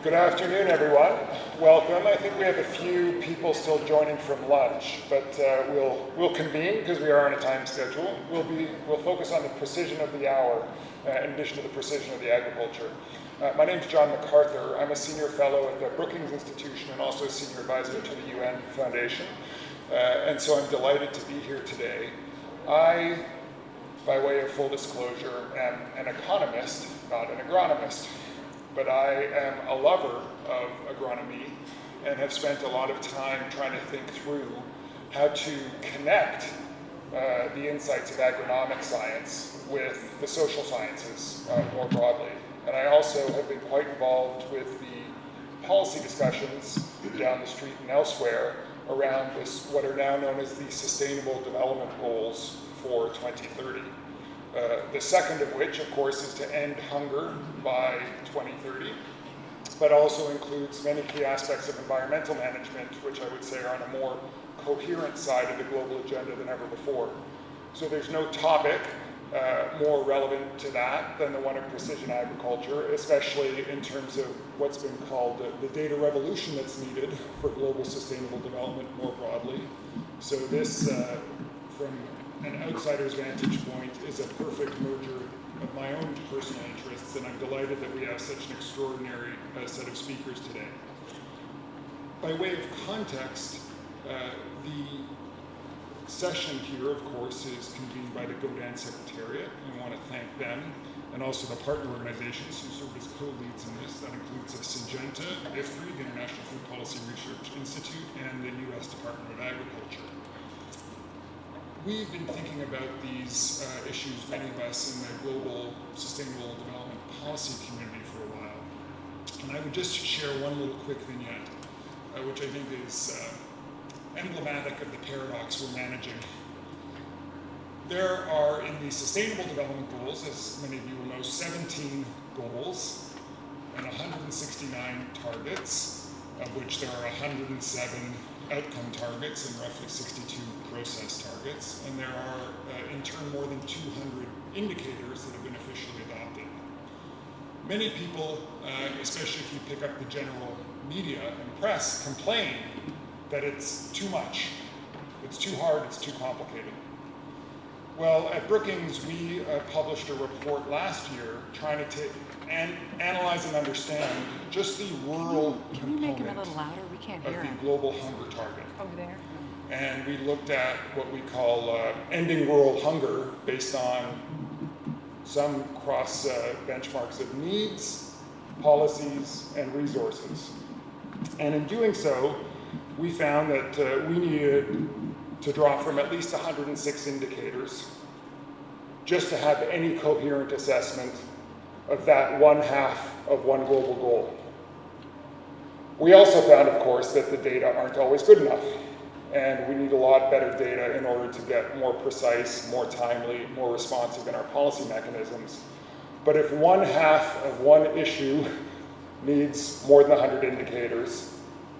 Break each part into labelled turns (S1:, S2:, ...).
S1: Good afternoon, everyone. Welcome. I think we have a few people still joining from lunch, but we'll convene because we are on a time schedule. We'll focus on the precision of the hour in addition to the precision of the agriculture. My name is John MacArthur. I'm a senior fellow at the Brookings Institution and also a senior advisor to the UN Foundation. And so I'm delighted to be here today. I, by way of full disclosure, am an economist, not an agronomist. But I am a lover of agronomy and have spent a lot of time trying to think through how to connect the insights of agronomic science with the social sciences more broadly. And I also have been quite involved with the policy discussions down the street and elsewhere around what are now known as the Sustainable Development Goals for 2030. The second of which, of course, is to end hunger by 2030, but also includes many key aspects of environmental management, which I would say are on a more coherent side of the global agenda than ever before. So there's no topic more relevant to that than the one of precision agriculture, especially in terms of what's been called the data revolution that's needed for global sustainable development more broadly. So this, from an outsider's vantage point, is a perfect merger of my own personal interests, and I'm delighted that we have such an extraordinary set of speakers today. By way of context, the session here, of course, is convened by the GODAN Secretariat. I want to thank them, and also the partner organizations who serve as co-leads in this. That includes Syngenta, IFRI, the International Food Policy Research Institute, and the U.S. Department of Agriculture. We've been thinking about these issues, many of us, in the global sustainable development policy community for a while. And I would just share one little quick vignette, which I think is emblematic of the paradox we're managing. There are, in the Sustainable Development Goals, as many of you will know, 17 goals and 169 targets, of which there are 107 outcome targets and roughly 62 process targets, and there are in turn more than 200 indicators that have been officially adopted. Many people, especially if you pick up the general media and press, complain that it's too much, it's too hard, it's too complicated. Well, at Brookings, we published a report last year trying to analyze and understand just the rural component.
S2: Can you make him a little louder? We can't hear him.
S1: Of the global hunger target.
S2: Over there.
S1: And we looked at what we call ending rural hunger based on some cross benchmarks of needs, policies, and resources. And in doing so, we found that we needed to draw from at least 106 indicators just to have any coherent assessment of that one half of one global goal. We also found, of course, that the data aren't always good enough, and we need a lot better data in order to get more precise, more timely, more responsive in our policy mechanisms. But if one half of one issue needs more than 100 indicators,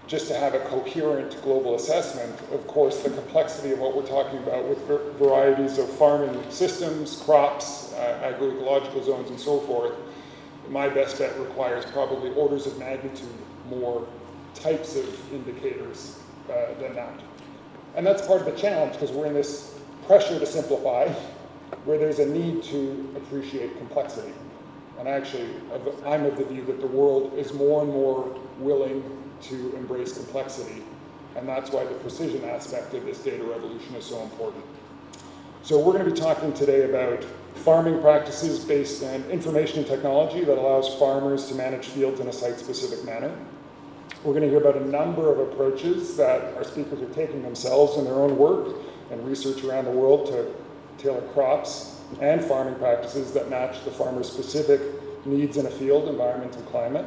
S1: just to have a coherent global assessment, of course, the complexity of what we're talking about with varieties of farming systems, crops, agroecological zones, and so forth, my best bet requires probably orders of magnitude more types of indicators than that. And that's part of the challenge, because we're in this pressure to simplify, where there's a need to appreciate complexity. And actually, I'm of the view that the world is more and more willing to embrace complexity, and that's why the precision aspect of this data revolution is so important. So we're going to be talking today about farming practices based on information and technology that allows farmers to manage fields in a site-specific manner. We're going to hear about a number of approaches that our speakers are taking themselves in their own work and research around the world to tailor crops and farming practices that match the farmer's specific needs in a field, environment, and climate.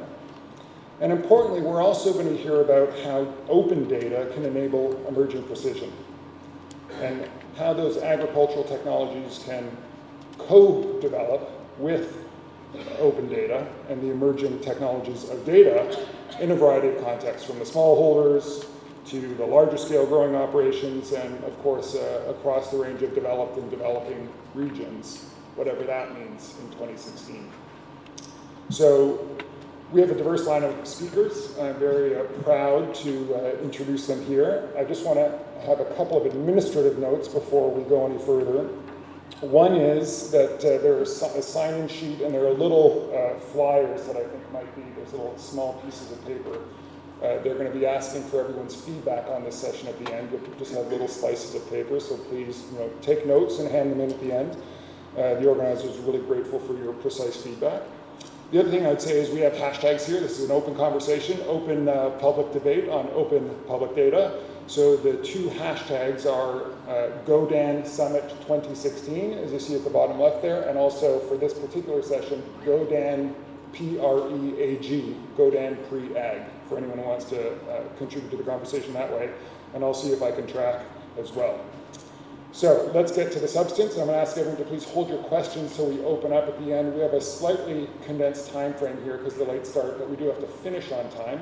S1: And importantly, we're also going to hear about how open data can enable emerging precision and how those agricultural technologies can co-develop with open data and the emerging technologies of data in a variety of contexts, from the smallholders to the larger scale growing operations, and of course across the range of developed and developing regions, whatever that means in 2016. So We have a diverse line of speakers. I'm very proud to introduce them here. I just want to have a couple of administrative notes before we go any further. One is that there is a sign-in sheet and there are little flyers that I think might be, there's little small pieces of paper. They're going to be asking for everyone's feedback on this session at the end. You'll just have little slices of paper, so please take notes and hand them in at the end. The organizers are really grateful for your precise feedback. The other thing I'd say is we have hashtags here. This is an open conversation, open public debate on open public data. So the two hashtags are GODAN Summit 2016, as you see at the bottom left there, and also for this particular session, GODAN PREAG, GODAN Pre-Ag, for anyone who wants to contribute to the conversation that way. And I'll see if I can track as well. So let's get to the substance. I'm going to ask everyone to please hold your questions till we open up at the end. We have a slightly condensed time frame here because of the late start, but we do have to finish on time.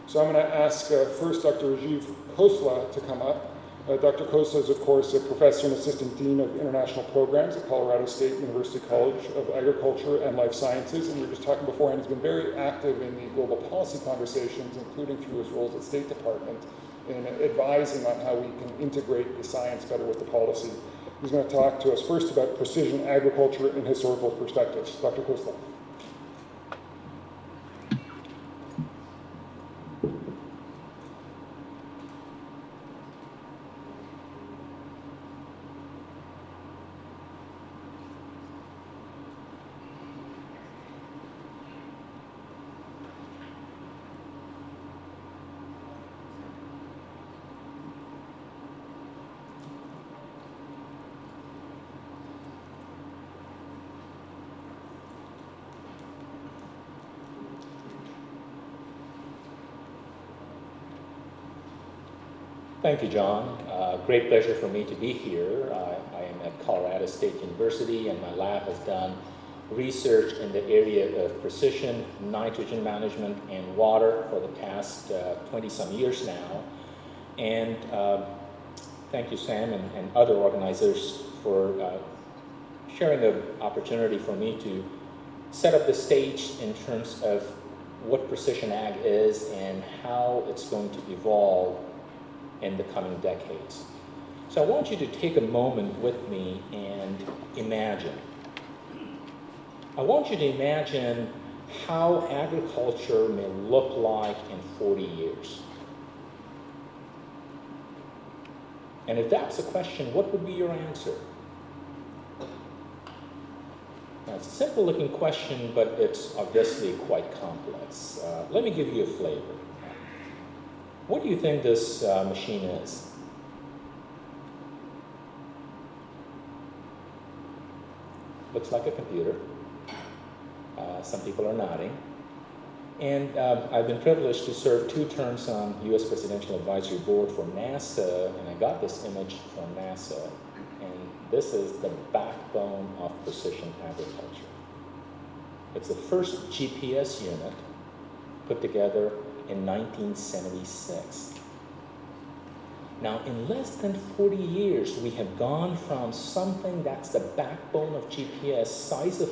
S1: So I'm going to ask first Dr. Rajiv Khosla to come up. Dr. Khosla is, of course, a professor and assistant dean of international programs at Colorado State University College of Agriculture and Life Sciences. And we were just talking beforehand, he's been very active in the global policy conversations, including through his roles at State Department, in advising on how we can integrate the science better with the policy. He's going to talk to us first about precision agriculture in historical perspectives. Dr. Khosla.
S3: Thank you, John. Great pleasure for me to be here. I am at Colorado State University, and my lab has done research in the area of precision nitrogen management and water for the past 20-some years now. And thank you, Sam, and other organizers for sharing the opportunity for me to set up the stage in terms of what precision ag is and how it's going to evolve in the coming decades. So I want you to take a moment with me and imagine. I want you to imagine how agriculture may look like in 40 years. And if that's the question, what would be your answer? Now, it's a simple looking question, but it's obviously quite complex. Let me give you a flavor. What do you think this machine is? Looks like a computer. Some people are nodding. And I've been privileged to serve 2 terms on U.S. Presidential Advisory Board for NASA, and I got this image from NASA. And this is the backbone of precision agriculture. It's the first GPS unit put together in 1976. Now, in less than 40 years, we have gone from something that's the backbone of GPS, size of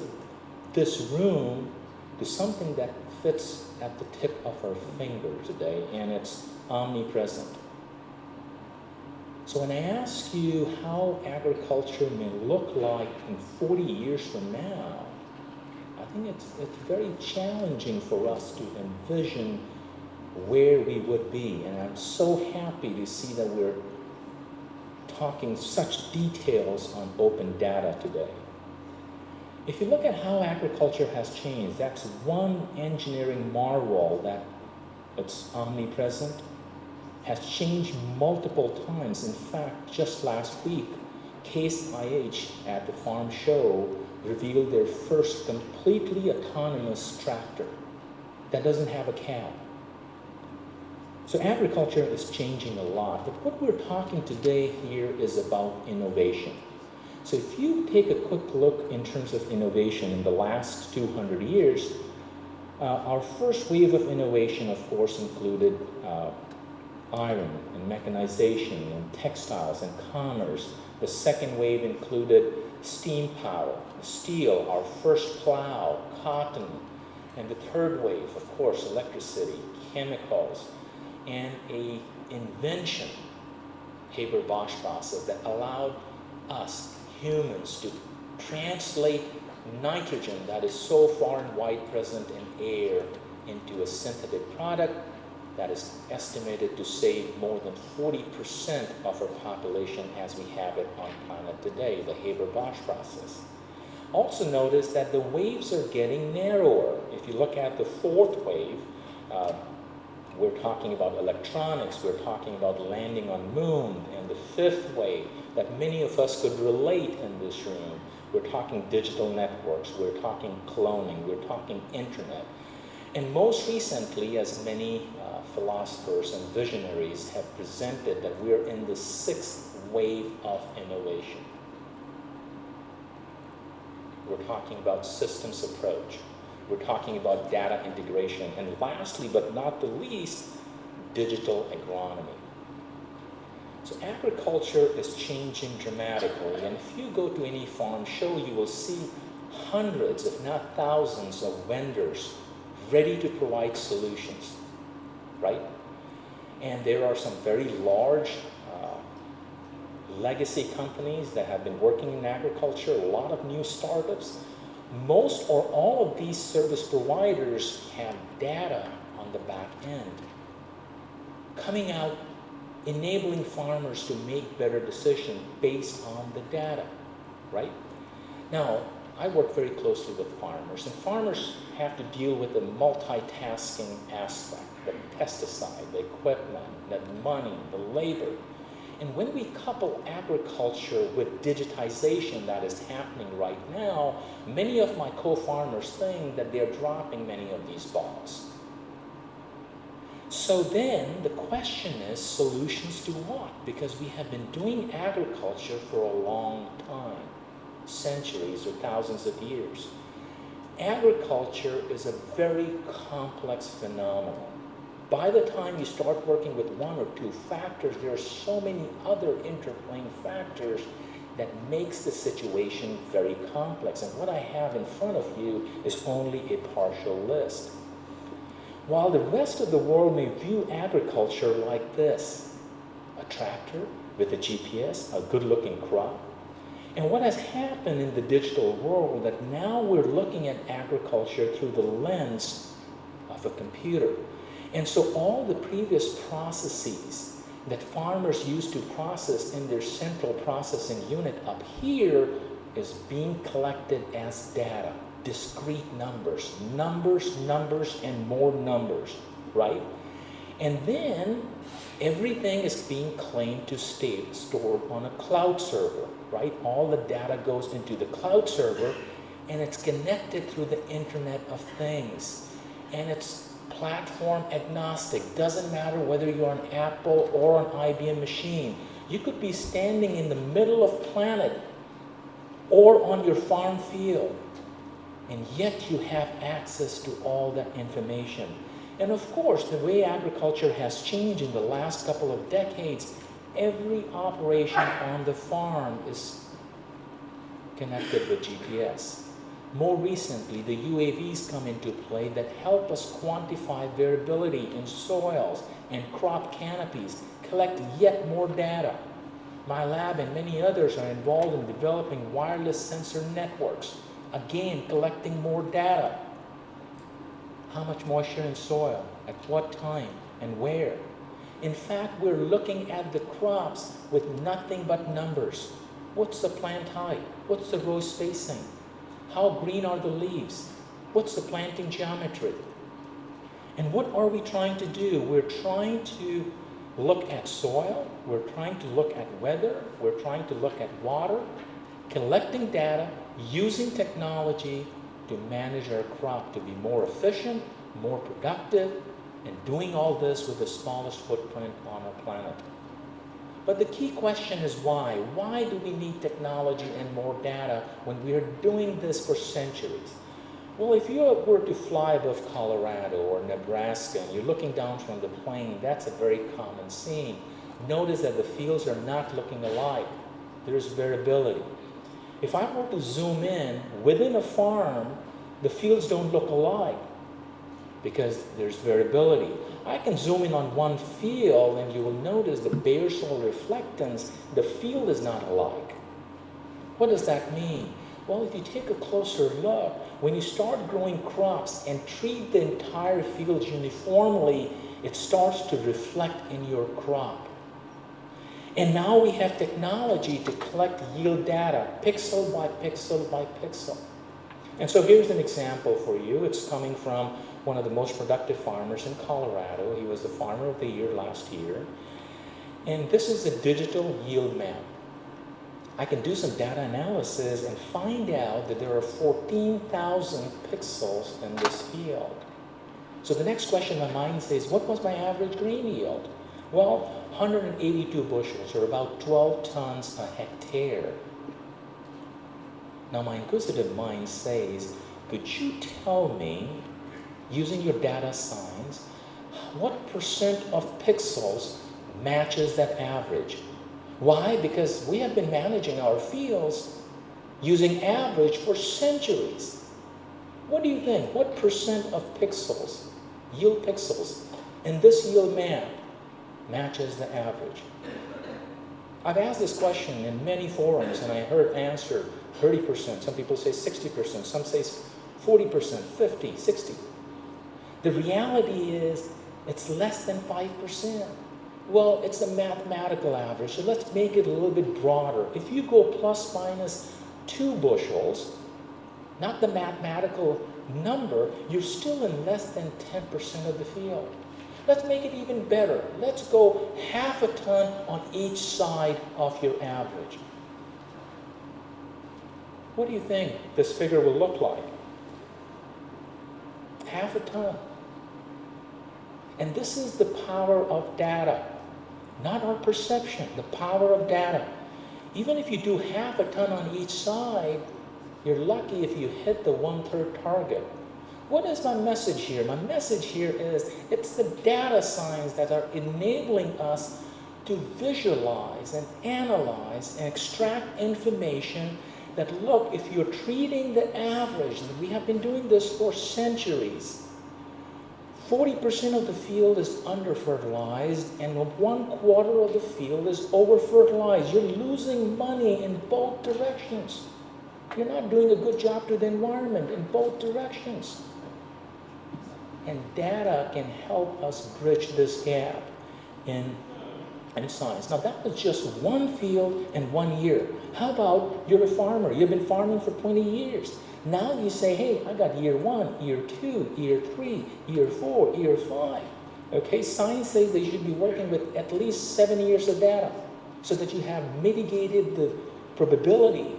S3: this room, to something that fits at the tip of our finger today, and it's omnipresent. So when I ask you how agriculture may look like in 40 years from now, I think it's very challenging for us to envision where we would be. And I'm so happy to see that we're talking such details on open data today. If you look at how agriculture has changed, that's one engineering marvel that it's omnipresent, has changed multiple times. In fact, just last week, Case IH at the farm show revealed their first completely autonomous tractor that doesn't have a cab. So agriculture is changing a lot, but what we're talking today here is about innovation. So if you take a quick look in terms of innovation in the last 200 years, our first wave of innovation, of course, included iron and mechanization and textiles and commerce. The second wave included steam power, steel, our first plow, cotton, And the third wave, of course, electricity, chemicals, and a invention, Haber-Bosch process, that allowed us humans to translate nitrogen that is so far and wide present in air into a synthetic product that is estimated to save more than 40% of our population as we have it on planet today, the Haber-Bosch process. Also notice that the waves are getting narrower. If you look at the fourth wave, we're talking about electronics, we're talking about landing on moon, and the fifth wave that many of us could relate in this room, we're talking digital networks, we're talking cloning, we're talking internet. And most recently, as many philosophers and visionaries have presented, that we're in the sixth wave of innovation. We're talking about systems approach. We're talking about data integration. And lastly, but not the least, digital agronomy. So agriculture is changing dramatically. And if you go to any farm show, you will see hundreds, if not thousands, of vendors ready to provide solutions, right? And there are some very large legacy companies that have been working in agriculture, a lot of new startups. Most or all of these service providers have data on the back end coming out, enabling farmers to make better decisions based on the data, right? Now, I work very closely with farmers, and farmers have to deal with the multitasking aspect, the pesticide, the equipment, the money, the labor. And when we couple agriculture with digitization that is happening right now, many of my co-farmers think that they're dropping many of these balls. So then the question is, solutions to what? Because we have been doing agriculture for a long time, centuries or thousands of years. Agriculture is a very complex phenomenon. By the time you start working with one or two factors, there are so many other interplaying factors that makes the situation very complex. And what I have in front of you is only a partial list. While the rest of the world may view agriculture like this, a tractor with a GPS, a good-looking crop. And what has happened in the digital world, that now we're looking at agriculture through the lens of a computer. And so all the previous processes that farmers used to process in their central processing unit up here is being collected as data, discrete numbers, and more numbers, right? And then everything is being claimed to stay stored on a cloud server, right? All the data goes into the cloud server, and it's connected through the Internet of Things. And it's platform agnostic. Doesn't matter whether you're an Apple or an IBM machine. You could be standing in the middle of planet or on your farm field, and yet you have access to all that information. And of course, the way agriculture has changed in the last couple of decades, every operation on the farm is connected with GPS. More recently, the UAVs come into play that help us quantify variability in soils and crop canopies, collect yet more data. My lab and many others are involved in developing wireless sensor networks, again, collecting more data. How much moisture in soil, at what time, and where. In fact, we're looking at the crops with nothing but numbers. What's the plant height? What's the row spacing? How green are the leaves? What's the planting geometry? And what are we trying to do? We're trying to look at soil, we're trying to look at weather, we're trying to look at water, collecting data, using technology to manage our crop to be more efficient, more productive, and doing all this with the smallest footprint on our planet. But the key question is why? Why do we need technology and more data when we are doing this for centuries? Well, if you were to fly above Colorado or Nebraska and you're looking down from the plane, that's a very common scene. Notice that the fields are not looking alike. There's variability. If I were to zoom in within a farm, the fields don't look alike. because there's variability. I can zoom in on one field and you will notice the bare soil reflectance, the field is not alike. What does that mean? Well, if you take a closer look, when you start growing crops and treat the entire field uniformly, it starts to reflect in your crop. And now we have technology to collect yield data, pixel by pixel by pixel. And so here's an example for you. It's coming from one of the most productive farmers in Colorado. He was the Farmer of the Year last year. And this is a digital yield map. I can do some data analysis and find out that there are 14,000 pixels in this field. So the next question in my mind says, what was my average grain yield? Well, 182 bushels, or about 12 tons a hectare. Now my inquisitive mind says, could you tell me, using your data science, what percent of pixels matches that average? Why? Because we have been managing our fields using average for centuries. What do you think? What percent of pixels, yield pixels, in this yield map matches the average? I've asked this question in many forums and I heard answer 30%, some people say 60%, some say 40%, 50, 60. The reality is it's less than 5%. Well, it's a mathematical average, so let's make it a little bit broader. If you go plus minus 2 bushels, not the mathematical number, you're still in less than 10% of the field. Let's make it even better. Let's go half a ton on each side of your average. What do you think this figure will look like? Half a ton. And this is the power of data. Not our perception, the power of data. Even if you do half a ton on each side, you're lucky if you hit the 1/3 target. What is my message here? My message here is it's the data science that are enabling us to visualize and analyze and extract information that, look, if you're treating the average, and we have been doing this for centuries, 40% of the field is under-fertilized and 1/4 of the field is over-fertilized. You're losing money in both directions. You're not doing a good job to the environment in both directions. And data can help us bridge this gap in science. Now that was just one field in 1 year. How about you're a farmer, you've been farming for 20 years. Now you say, hey, I got year 1, year 2, year 3, year 4, year 5. Okay, science says that you should be working with at least 7 years of data so that you have mitigated the probability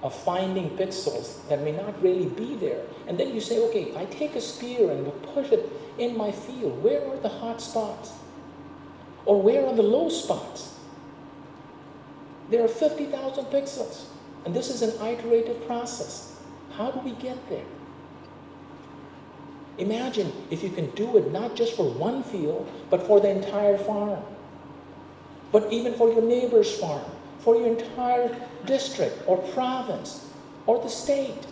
S3: of finding pixels that may not really be there. And then you say, okay, I take a spear and will push it in my field. Where are the hot spots? Or where are the low spots? There are 50,000 pixels. And this is an iterative process. How do we get there? Imagine if you can do it not just for one field, but for the entire farm. But even for your neighbor's farm, for your entire district or province or the state.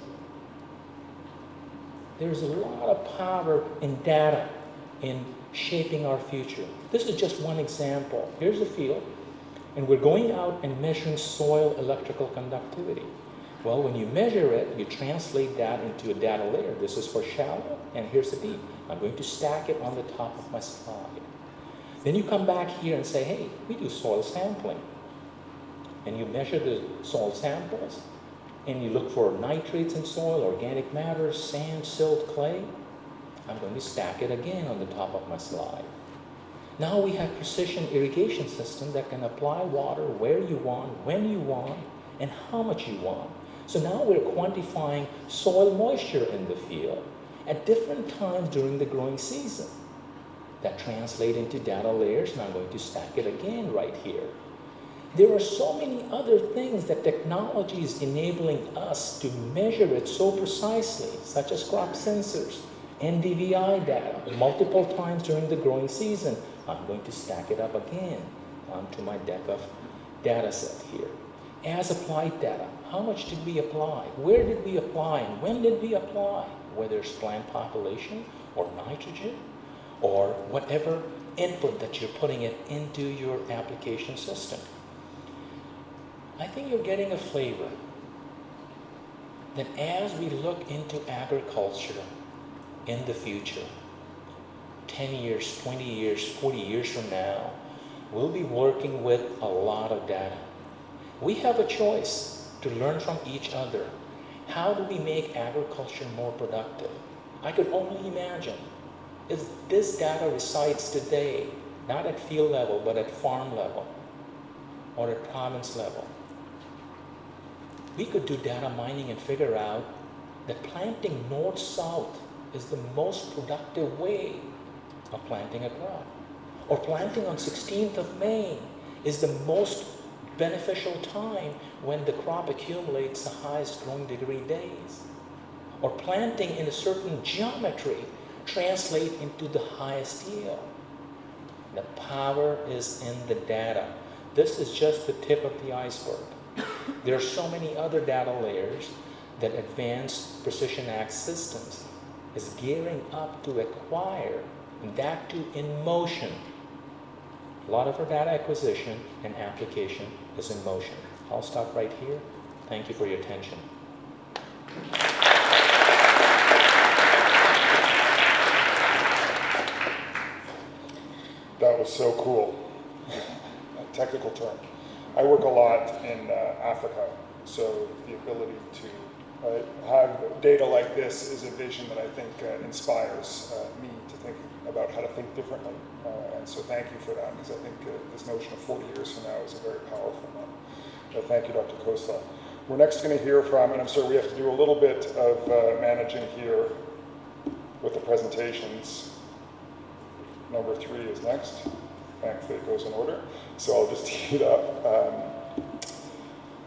S3: There's a lot of power in data in shaping our future. This is just one example. Here's a field, and we're going out and measuring soil electrical conductivity. Well, when you measure it, you translate that into a data layer. This is for shallow, and here's the deep. I'm going to stack it on the top of my slide. Then you come back here and say, hey, we do soil sampling. And you measure the soil samples, and you look for nitrates in soil, organic matter, sand, silt, clay. I'm going to stack it again on the top of my slide. Now we have precision irrigation system that can apply water where you want, when you want, and how much you want. So now we're quantifying soil moisture in the field at different times during the growing season. That translates into data layers, and I'm going to stack it again right here. There are so many other things that technology is enabling us to measure it so precisely, such as crop sensors, NDVI data, multiple times during the growing season. I'm going to stack it up again onto my deck of data set here. As applied data, how much did we apply? Where did we apply? And when did we apply? Whether it's plant population or nitrogen or whatever input that you're putting it into your application system. I think you're getting a flavor that as we look into agriculture in the future, 10 years, 20 years, 40 years from now, we'll be working with a lot of data. We have a choice to learn from each other. How do we make agriculture more productive? I could only imagine if this data resides today, not at field level, but at farm level or at province level. We could do data mining and figure out that planting north-south is the most productive way of planting a crop. Or planting on 16th of May is the most beneficial time when the crop accumulates the highest growing degree days. Or planting in a certain geometry translate into the highest yield. The power is in the data. This is just the tip of the iceberg. There are so many other data layers that advanced precision ag systems is gearing up to acquire, and that too in motion. A lot of our data acquisition and application is in motion. I'll stop right here. Thank you for your attention.
S1: That was so cool. A technical term. I work a lot in Africa, so the ability to have data like this is a vision that I think inspires me to think about how to think differently. And so thank you for that, because I think this notion of 40 years from now is a very powerful one. Thank you, Dr. Khosla. We're next going to hear from, and I'm sorry we have to do a little bit of managing here with the presentations. Number 3 is next. Thankfully it goes in order, so I'll just tee it up.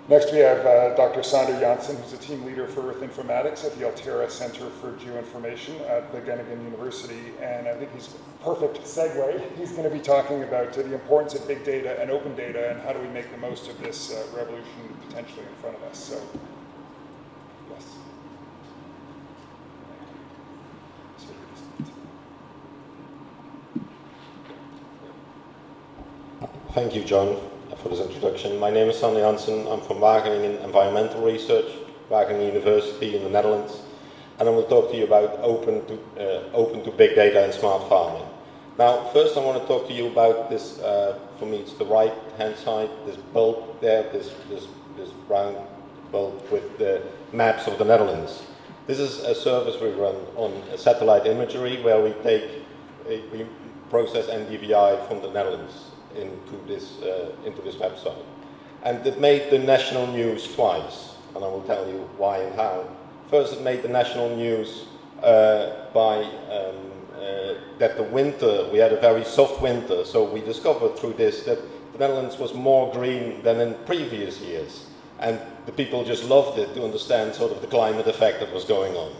S1: Next we have Dr. Sander Janssen, who's a team leader for Earth Informatics at the Altera Center for Geoinformation at the Wageningen University, and I think he's a perfect segue. He's going to be talking about the importance of big data and open data and how do we make the most of this revolution potentially in front of us. So, yes.
S4: Thank you, John, for this introduction. My name is Sander Janssen. I'm from Wageningen Environmental Research, Wageningen University in the Netherlands, and I will talk to you about open to big data and smart farming. Now, first I want to talk to you about this, for me it's the right-hand side, this bulb there, this round bulb with the maps of the Netherlands. This is a service we run on satellite imagery where we process NDVI from the Netherlands into this website. And it made the national news twice, and I will tell you why and how. First, it made the national news that the winter, we had a very soft winter, so we discovered through this that the Netherlands was more green than in previous years. And the people just loved it to understand sort of the climate effect that was going on.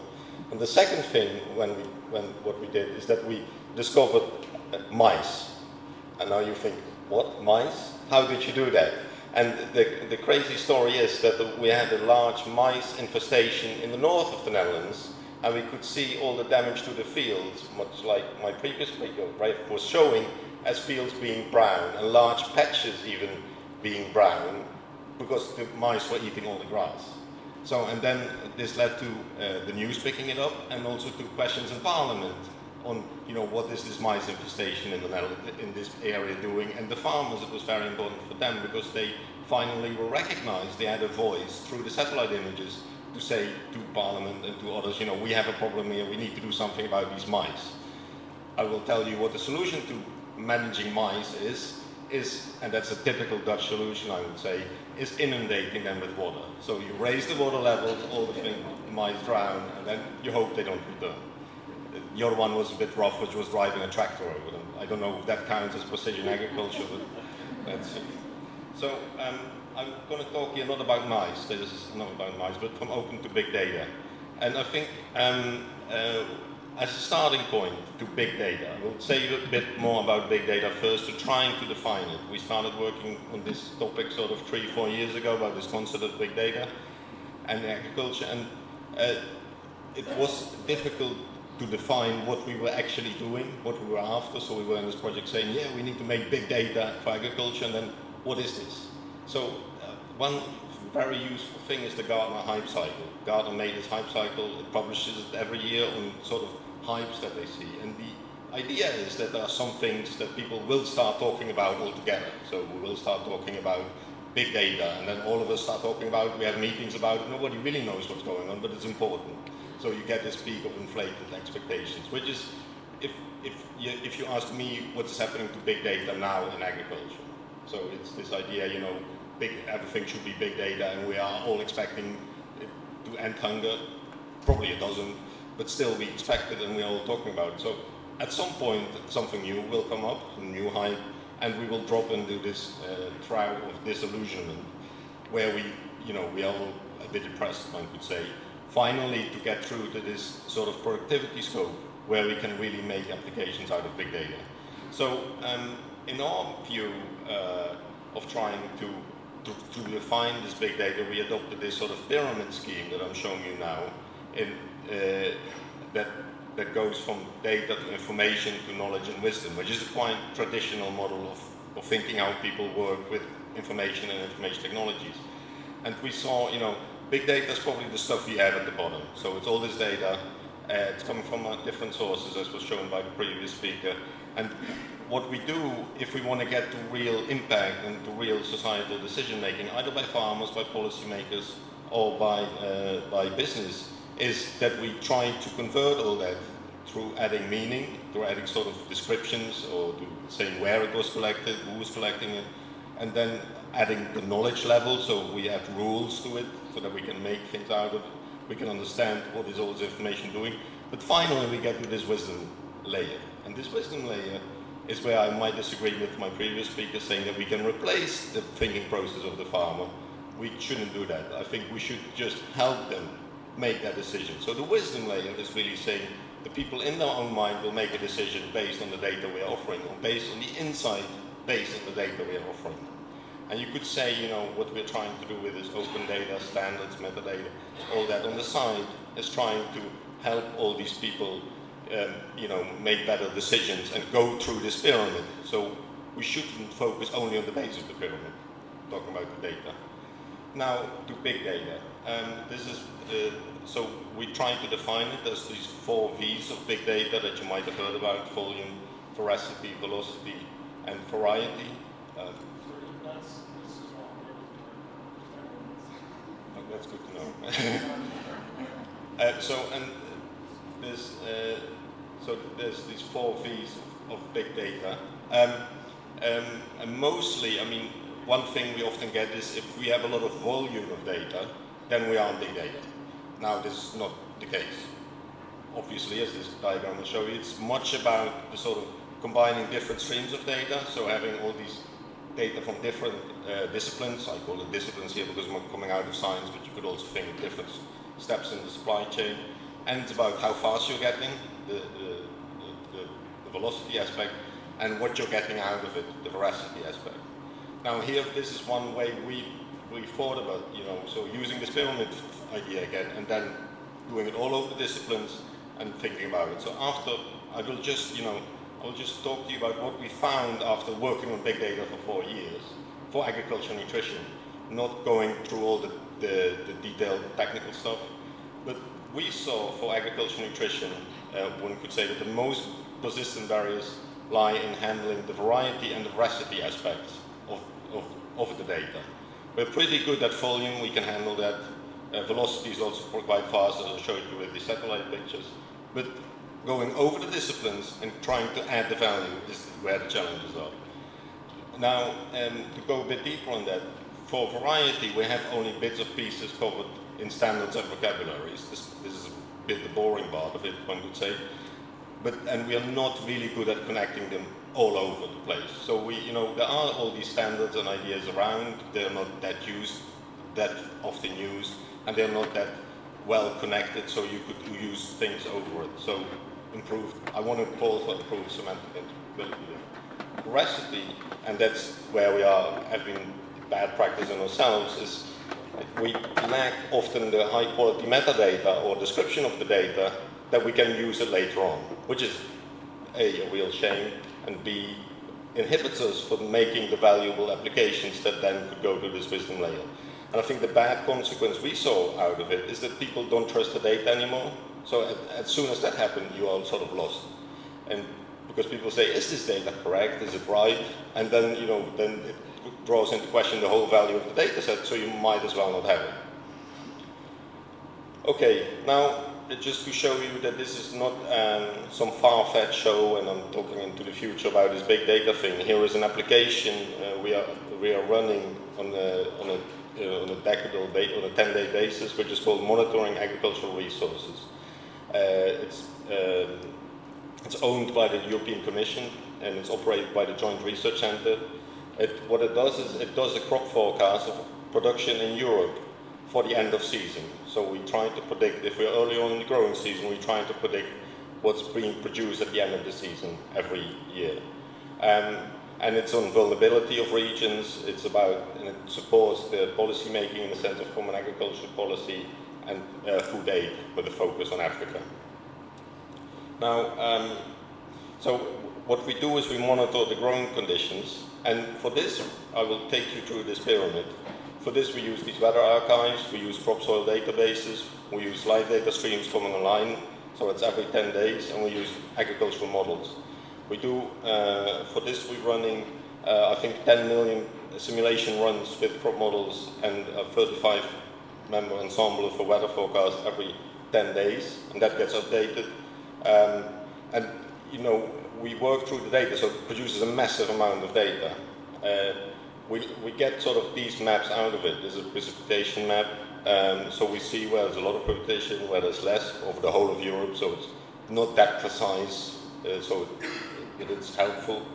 S4: And the second thing, what we did, is that we discovered mice. And now you think, what, mice? How did you do that? And the crazy story is that we had a large mice infestation in the north of the Netherlands, and we could see all the damage to the fields, much like my previous speaker was showing, as fields being brown, and large patches even being brown, because the mice were eating all the grass. So, and then this led to the news picking it up, and also to questions in Parliament on, you know, what is this mice infestation in the Netherlands, in this area doing, and the farmers, it was very important for them because they finally were recognized, they had a voice through the satellite images to say to Parliament and to others, you know, we have a problem here, we need to do something about these mice. I will tell you what the solution to managing mice is, and that's a typical Dutch solution I would say, is inundating them with water. So you raise the water levels, all the mice drown, and then you hope they don't return. The other one was a bit rough, which was driving a tractor over them. I don't know if that counts as precision agriculture, but that's it. So I'm going to talk here not about mice, this is not about mice, but from open to big data. And I think as a starting point to big data, I will say a bit more about big data first to trying to define it. We started working on this topic sort of 3-4 years ago about this concept of big data and agriculture, and it was difficult to define what we were actually doing, what we were after. So we were in this project saying, yeah, we need to make big data for agriculture, and then what is this? So one very useful thing is the Gartner hype cycle. Gartner made this hype cycle, it publishes it every year on sort of hypes that they see. And the idea is that there are some things that people will start talking about altogether. So we will start talking about big data, and then all of us start talking about it, we have meetings about it, nobody really knows what's going on, but it's important. So you get this peak of inflated expectations, which is, if you ask me what's happening to big data now in agriculture. So it's this idea, you know, everything should be big data, and we are all expecting it to end hunger. Probably it doesn't, but still we expect it, and we're all talking about it. So at some point, something new will come up, a new hype, and we will drop into this trough of disillusionment, where we are all a bit depressed, one could say, finally to get through to this sort of productivity scope, where we can really make applications out of big data. So in our view of trying to define this big data, we adopted this sort of pyramid scheme that I'm showing you now, that goes from data to information to knowledge and wisdom, which is a quite traditional model of thinking how people work with information and information technologies. And we saw, you know, big data is probably the stuff we have at the bottom. So it's all this data, it's coming from different sources, as was shown by the previous speaker. And what we do, if we want to get to real impact and to real societal decision making, either by farmers, by policymakers, or by business, is that we try to convert all that through adding meaning, through adding sort of descriptions, or to saying where it was collected, who was collecting it, and then adding the knowledge level, so we add rules to it, so that we can make things out of it, we can understand what is all this information doing. But finally we get to this wisdom layer. And this wisdom layer is where I might disagree with my previous speaker saying that we can replace the thinking process of the farmer. We shouldn't do that. I think we should just help them make that decision. So the wisdom layer is really saying the people in their own mind will make a decision based on the data we are offering, or based on the insight based on the data we are offering. And you could say, you know, what we're trying to do with this open data, standards, metadata, all that on the side is trying to help all these people, you know, make better decisions and go through this pyramid. So we shouldn't focus only on the base of the pyramid, talking about the data. Now to big data. This is so we try to define it as these 4 V's of big data that you might have heard about: volume, veracity, velocity, and variety. That's good to know. So there's these 4 V's of big data, and mostly, I mean, one thing we often get is if we have a lot of volume of data, then we are big data. Now this is not the case. Obviously, as this diagram will show you, it's much about the sort of combining different streams of data, so having all these data from different disciplines. I call it disciplines here because I'm coming out of science, but you could also think of different steps in the supply chain. And it's about how fast you're getting, the velocity aspect, and what you're getting out of it, the veracity aspect. Now here, this is one way we thought about, you know, so using this pyramid idea again, and then doing it all over the disciplines and thinking about it. So after, I will just talk to you about what we found after working on big data for 4 years for agriculture and nutrition, not going through all the detailed technical stuff. But we saw for agriculture and nutrition, one could say that the most persistent barriers lie in handling the variety and the veracity aspects of the data. We're pretty good at volume, we can handle that. Velocity is also quite fast, as I showed you with the satellite pictures. But going over the disciplines and trying to add the value is where the challenges are. Now, to go a bit deeper on that, for variety, we have only bits of pieces covered in standards and vocabularies. This is a bit the boring part of it, one could say. And we are not really good at connecting them all over the place. So there are all these standards and ideas around. They're not that often used, and they're not that well connected, so you could use things over it. So I want to call for improved semantic interoperability. Veracity, and that's where we are having bad practice in ourselves, is we lack often the high quality metadata or description of the data that we can use it later on, which is A, a real shame, and B, inhibits us from making the valuable applications that then could go to this wisdom layer. And I think the bad consequence we saw out of it is that people don't trust the data anymore. So as soon as that happened, you are sort of lost. And because people say, is this data correct? Is it right? And then, then it draws into question the whole value of the data set, so you might as well not have it. Okay, now just to show you that this is not some far-fetched show, and I'm talking into the future about this big data thing. Here is an application we are running on a decadal on a 10-day basis, which is called Monitoring Agricultural Resources. It's owned by the European Commission, and it's operated by the Joint Research Centre. What it does is it does a crop forecast of production in Europe for the end of season. So we try to predict, if we're early on in the growing season, we try to predict what's being produced at the end of the season every year. And it's on vulnerability of regions, and it supports the policy making in the sense of common agricultural policy and food aid with a focus on Africa. Now, so what we do is we monitor the growing conditions, and for this, I will take you through this pyramid. For this, we use these weather archives, we use crop soil databases, we use live data streams coming online, so it's every 10 days, and we use agricultural models. We do, for this, we're running, I think, 10 million simulation runs with crop models and a 35-member ensemble for weather forecast every 10 days, and that gets updated. And, we work through the data, so it produces a massive amount of data. We get sort of these maps out of it. There's a precipitation map, so we see where there's a lot of precipitation, where there's less, over the whole of Europe, so it's not that precise, so it's helpful.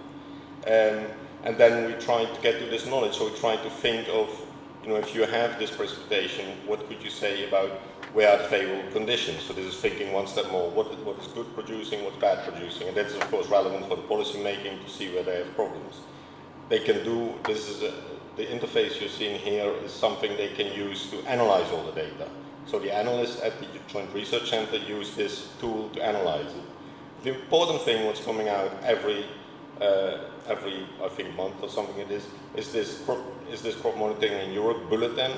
S4: And then we try to get to this knowledge, so we try to think of, if you have this precipitation, what could you say about where are the favorable conditions? So this is thinking one step more, what is good producing, what's bad producing, and that's of course relevant for the policy making to see where they have problems. They can do, the interface you're seeing here is something they can use to analyze all the data. So the analysts at the Joint Research Centre use this tool to analyze it. The important thing, what's coming out every I think month or something is this crop monitoring in Europe bulletin,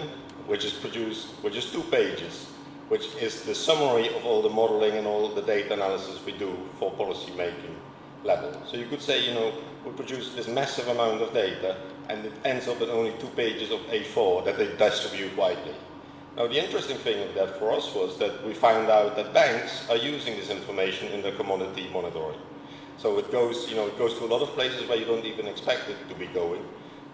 S4: which is 2 pages, which is the summary of all the modeling and all the data analysis we do for policy making level. So you could say, we produce this massive amount of data, and it ends up in only 2 pages of A4 that they distribute widely. Now, the interesting thing of that for us was that we found out that banks are using this information in their commodity monitoring. So it goes to a lot of places where you don't even expect it to be going,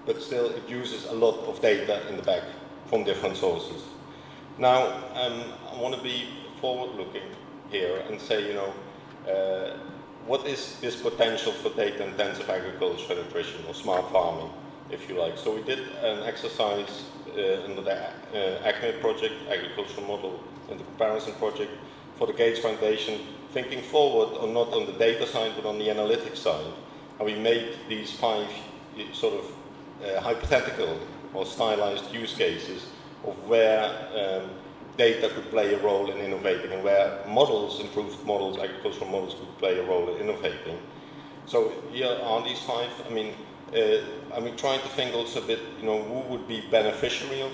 S4: but still it uses a lot of data in the back from different sources. Now, I want to be forward-looking here and say, what is this potential for data-intensive agriculture and nutrition, or smart farming, if you like? So we did an exercise under the ACME project, Agricultural Model and the Comparison Project, for the Gates Foundation, thinking forward, not on the data side, but on the analytics side. And we made these 5 sort of hypothetical or stylized use cases of where data could play a role in innovating, and where improved models, agricultural models could play a role in innovating. So here are these 5. I'm trying to think also a bit, who would be beneficiary of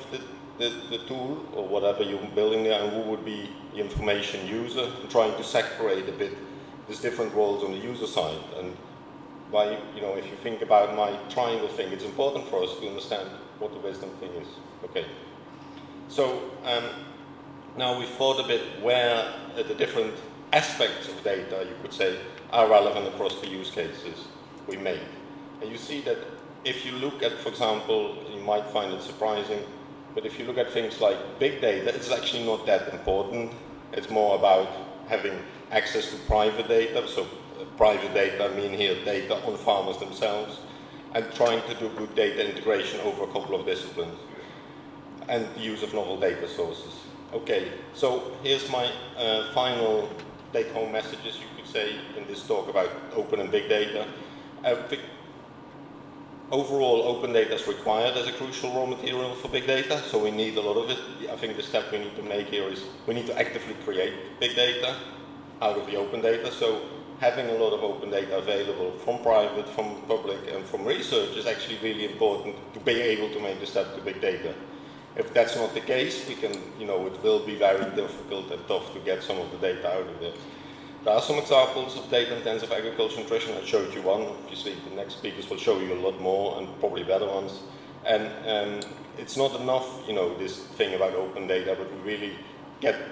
S4: the tool or whatever you're building there, and who would be the information user, and trying to separate a bit these different roles on the user side. And why, if you think about my triangle thing, it's important for us to understand what the wisdom thing is. Okay. So now we've thought a bit where the different aspects of data, you could say, are relevant across the use cases we make. And you see that if you look at, for example, you might find it surprising, but if you look at things like big data, it's actually not that important. It's more about having access to private data. So private data, I mean here data on farmers themselves, and trying to do good data integration over a couple of disciplines, and the use of novel data sources. Okay, so here's my final take-home messages, you could say, in this talk about open and big data. Overall, open data is required as a crucial raw material for big data, so we need a lot of it. I think the step we need to make here is we need to actively create big data. out of the open data. So having a lot of open data available from private, from public, and from research is actually really important to be able to make the step to big data. If that's not the case, we can, it will be very difficult and tough to get some of the data out of there. There are some examples of data-intensive agriculture and nutrition. I showed you one. Obviously, the next speakers will show you a lot more and probably better ones. And it's not enough, this thing about open data, but we really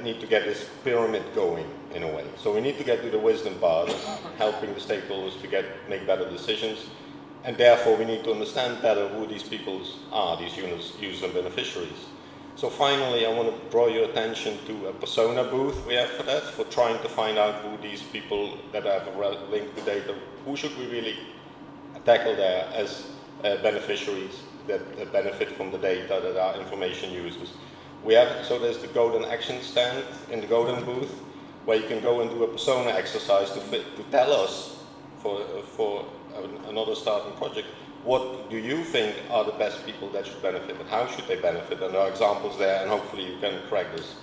S4: need to get this pyramid going in a way. So we need to get to the wisdom part, helping the stakeholders to make better decisions. And therefore, we need to understand better who these people are, these users and beneficiaries. So finally, I want to draw your attention to a persona booth we have for that, for trying to find out who these people that have a link to data, who should we really tackle there as beneficiaries that benefit from the data, that are information users. So there's the GODAN action stand in the GODAN booth, where you can go and do a persona exercise to tell us for another starting project, what do you think are the best people that should benefit and how should they benefit? And there are examples there, and hopefully you can correct this.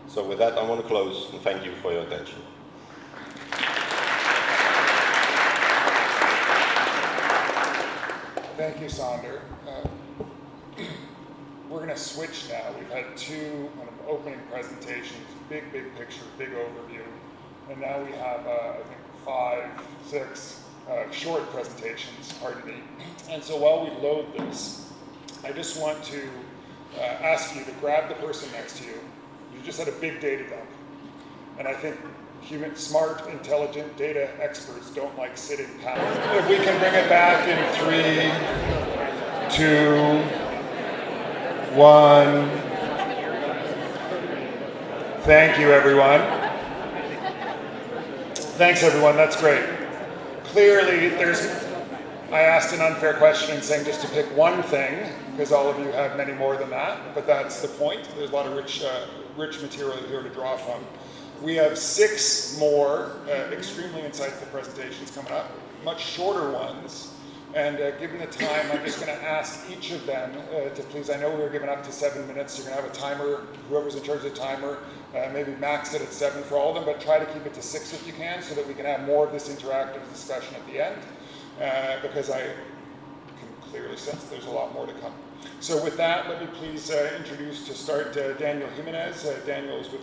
S4: So with that, I want to close and thank you for your attention.
S1: Thank you, Sander. We're going to switch now. We've had two kind of opening presentations, big picture, big overview. And now we have, I think, 5, 6 short presentations, pardon me. And so while we load this, I just want to ask you to grab the person next to you. You just had a big data dump. And I think smart, intelligent data experts don't like sitting past. If we can bring it back in 3, 2, 1. Thank you, everyone. Thanks, everyone. That's great. Clearly, I asked an unfair question saying just to pick one thing, because all of you have many more than that, but that's the point. There's a lot of rich material here to draw from. We have 6 more extremely insightful presentations coming up, much shorter ones. And given the time, I'm just going to ask each of them to please, I know we were given up to 7 minutes. You're going to have a timer, whoever's in charge of the timer, maybe max it at 7 for all of them, but try to keep it to 6 if you can, so that we can have more of this interactive discussion at the end, because I can clearly sense there's a lot more to come. So with that, let me please introduce to start Daniel Jimenez. Daniel is with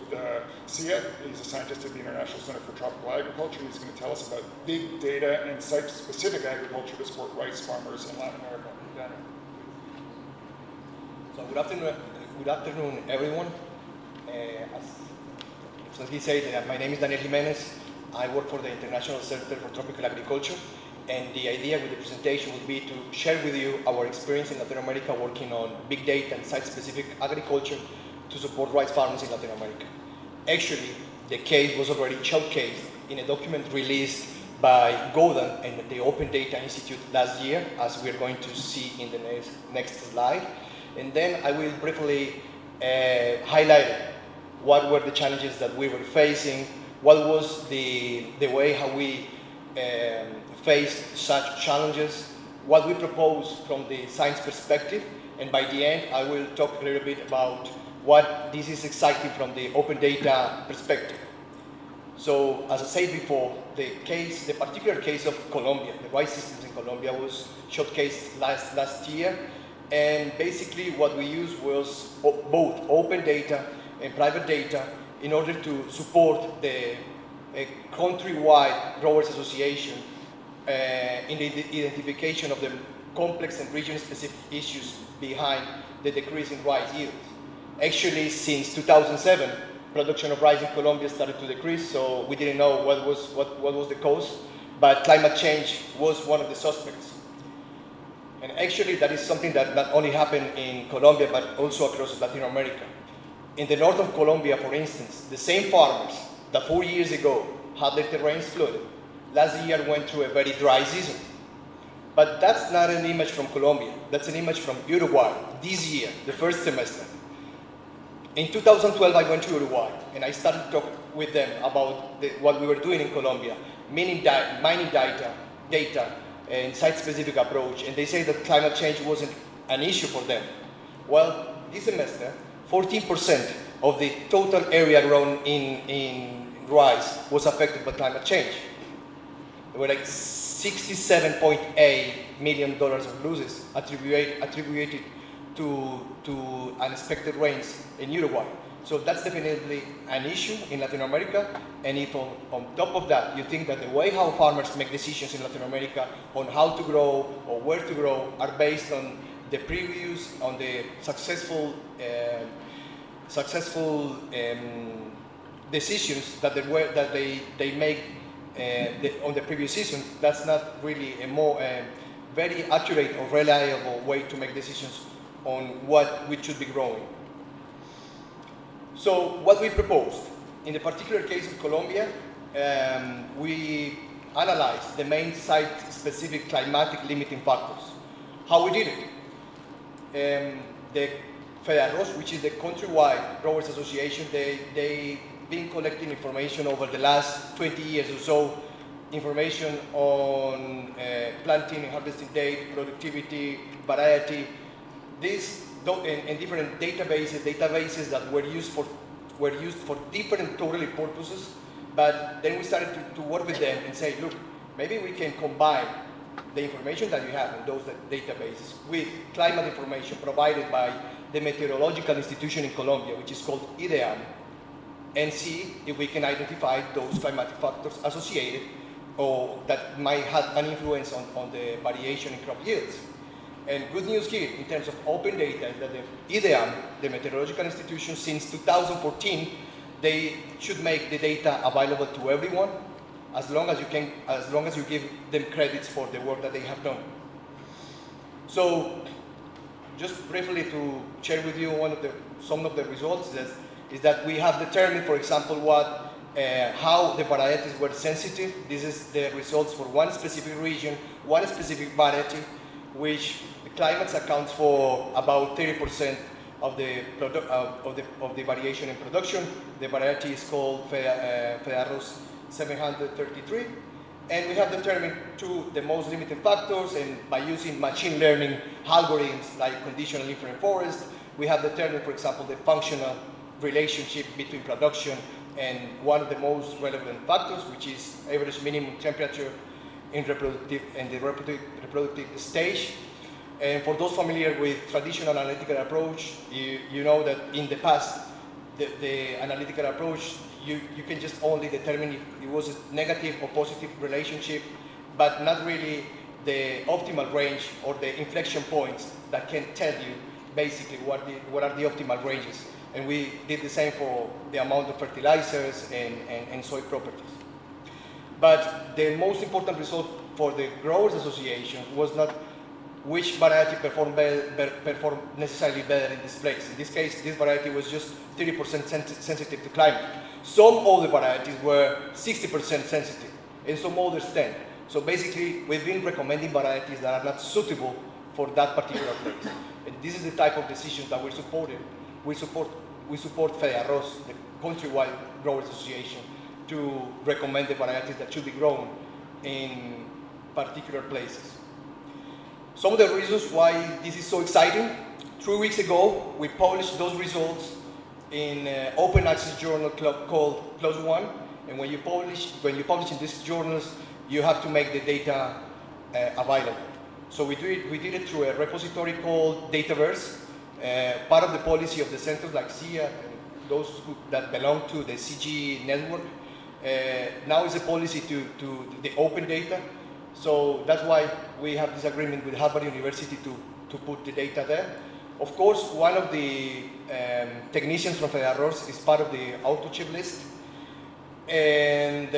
S1: CIA. He's a scientist at the International Center for Tropical Agriculture, and he's going to tell us about big data and site-specific agriculture to support rice farmers in Latin America. Daniel.
S5: So good afternoon, everyone. As he said, my name is Daniel Jimenez. I work for the International Center for Tropical Agriculture. And the idea with the presentation would be to share with you our experience in Latin America working on big data and site-specific agriculture to support rice farmers in Latin America. Actually, the case was already showcased in a document released by GODAN and the Open Data Institute last year, as we're going to see in the next slide. And then I will briefly highlight what were the challenges that we were facing, what was the way how we faced such challenges, what we propose from the science perspective, and by the end I will talk a little bit about what this is exciting from the open data perspective. So as I said before, the particular case of Colombia, the rice systems in Colombia was showcased last year, and basically what we used was both open data and private data in order to support the countrywide growers association in the identification of the complex and region-specific issues behind the decrease in rice yields. Actually, since 2007, production of rice in Colombia started to decrease, so we didn't know what was the cause, but climate change was one of the suspects. And actually, that is something that not only happened in Colombia, but also across Latin America. In the north of Colombia, for instance, the same farmers that 4 years ago had their terrains flooded, last year went through a very dry season. But that's not an image from Colombia. That's an image from Uruguay this year, the first semester. In 2012, I went to Uruguay, and I started to talk with them about what we were doing in Colombia, mining data, and site-specific approach, and they say that climate change wasn't an issue for them. Well, this semester, 14% of the total area grown in rice was affected by climate change. There were like $67.8 million of losses attributed to unexpected rains in Uruguay. So that's definitely an issue in Latin America. And if on top of that, you think that the way how farmers make decisions in Latin America on how to grow or where to grow are based on the successful decisions that they make on the previous season, that's not really a very accurate or reliable way to make decisions on what we should be growing. So what we proposed, in the particular case of Colombia, we analyzed the main site-specific climatic limiting factors. How we did it? The FEDARROS, which is the countrywide growers association, they've been collecting information over the last 20 years or so, information on planting and harvesting date, productivity, variety, and different databases that were used for different totally purposes. But then we started to work with them and say, look, maybe we can combine the information that you have in those databases with climate information provided by the meteorological institution in Colombia, which is called GODAN, and see if we can identify those climatic factors associated or that might have an influence on the variation in crop yields. And good news here, in terms of open data, is that the GODAN, the meteorological institution, since 2014, they should make the data available to everyone, as long as you give them credits for the work that they have done. So, just briefly to share with you some of the results is that we have determined, for example, how the varieties were sensitive. This is the results for one specific region, one specific variety, which the climate accounts for about 30% of the variation in production. The variety is called FEDARROS 733. And we have determined the most limiting factors, and by using machine learning algorithms like conditional inference forest, we have determined, for example, the functional relationship between production and one of the most relevant factors, which is average minimum temperature in the reproductive stage. And for those familiar with traditional analytical approach, you know that in the past, the analytical approach, you can just only determine if it was a negative or positive relationship, but not really the optimal range or the inflection points that can tell you basically what are the optimal ranges. And we did the same for the amount of fertilizers and soil properties. But the most important result for the Growers Association was not which variety performed necessarily better in this place. In this case, this variety was just 30% sensitive to climate. Some other varieties were 60% sensitive, and some others 10%. So basically, we've been recommending varieties that are not suitable for that particular place. And this is the type of decisions that we're supporting. We support FEDARROS, the countrywide growers association, to recommend the varieties that should be grown in particular places. Some of the reasons why this is so exciting: 3 weeks ago, we published those results in an open access journal called PLOS ONE. And when you publish in these journals, you have to make the data available. So we did it through a repository called Dataverse, part of the policy of the centers like CIA and those that belong to the CG network. Now it's a policy to the open data. So that's why we have this agreement with Harvard University to put the data there. Of course, one of the technicians from FEDARROS is part of the auto chip list. And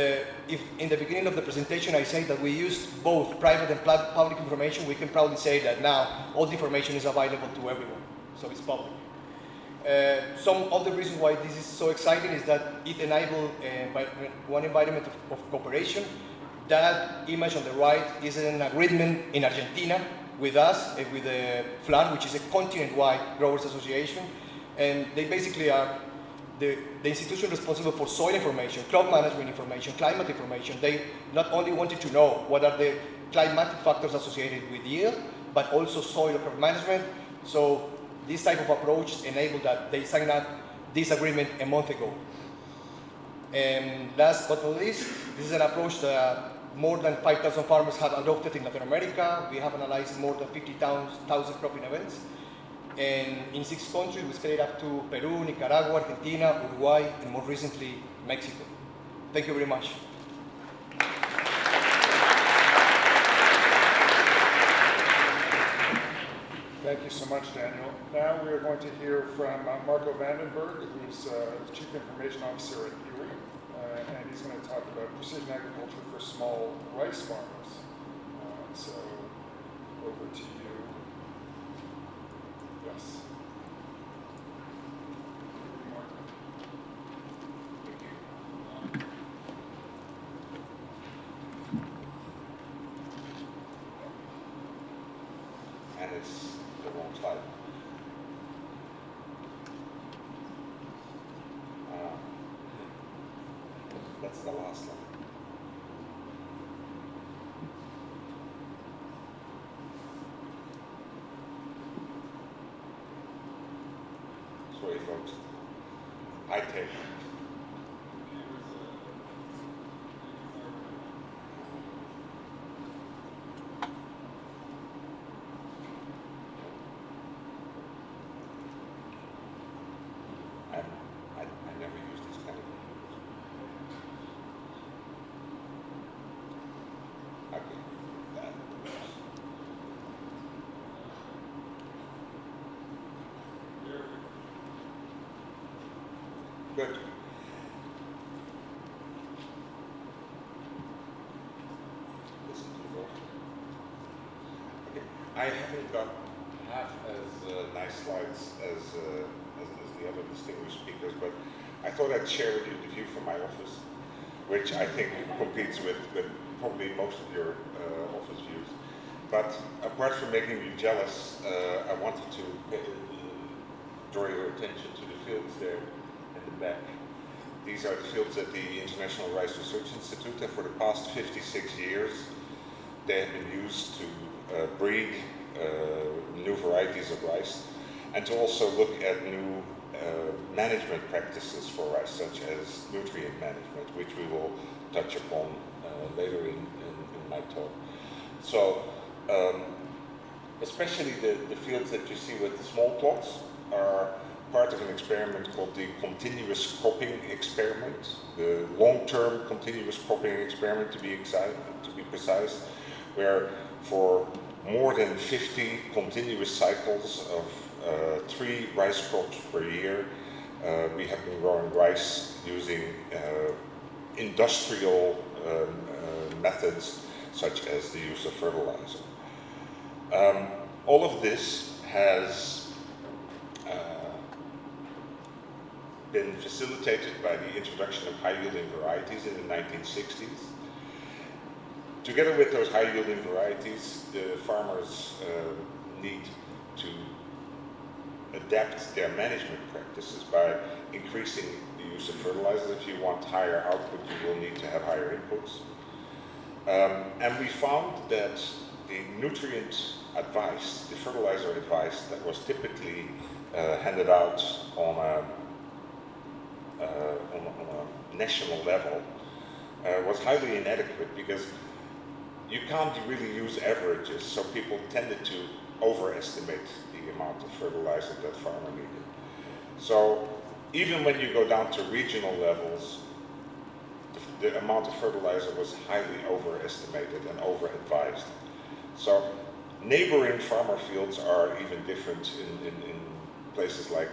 S5: if in the beginning of the presentation I say that we used both private and public information, we can proudly say that now all the information is available to everyone, so it's public. Some of the reasons why this is so exciting is that it enabled one environment of cooperation. That image on the right is an agreement in Argentina with us, with the FLAN, which is a continent-wide growers association. And they basically are the institution responsible for soil information, crop management information, climate information. They not only wanted to know what are the climatic factors associated with yield, but also soil crop management. So this type of approach enabled that. They signed up this agreement a month ago. And last but not least, this is an approach that more than 5,000 farmers have adopted in Latin America. We have analyzed more than 50,000 cropping events. And in 6 countries, we scaled up to Peru, Nicaragua, Argentina, Uruguay, and more recently, Mexico. Thank you very much.
S1: Thank you so much, Daniel. Now we are going to hear from Marco Vandenberg, who's Chief Information Officer at ERI, and he's going to talk about precision agriculture for small rice farmers. So over to you. Yes.
S6: And it's the wrong slide. That's the last slide. Sorry, folks. I take. I never use this kind of computers. Okay, that works. Good. Listen to the voice. Okay, I haven't got half as nice slides as the other distinguished speakers, but I thought I'd share with you the view from my office, which I think competes with probably most of your office views. But apart from making you jealous, I wanted to draw your attention to the fields there in the back. These are the fields at the International Rice Research Institute, and for the past 56 years, they have been used to breed new varieties of rice, and to also look at new management practices for rice, such as nutrient management, which we will touch upon later in my talk. So, especially the fields that you see with the small plots are part of an experiment called the continuous cropping experiment, the long-term continuous cropping experiment to be precise, where for more than 50 continuous cycles of 3 rice crops per year, we have been growing rice using industrial methods such as the use of fertilizer. All of this has been facilitated by the introduction of high-yielding varieties in the 1960s. Together with those high-yielding varieties, the farmers need to adapt their management practices by increasing the use of fertilizers. If you want higher output, you will need to have higher inputs. And we found that the nutrient advice, the fertilizer advice that was typically handed out on a national level was highly inadequate, because you can't really use averages, so people tended to overestimate the amount of fertilizer that farmer needed. So even when you go down to regional levels, the amount of fertilizer was highly overestimated and over-advised. So neighboring farmer fields are even different in places like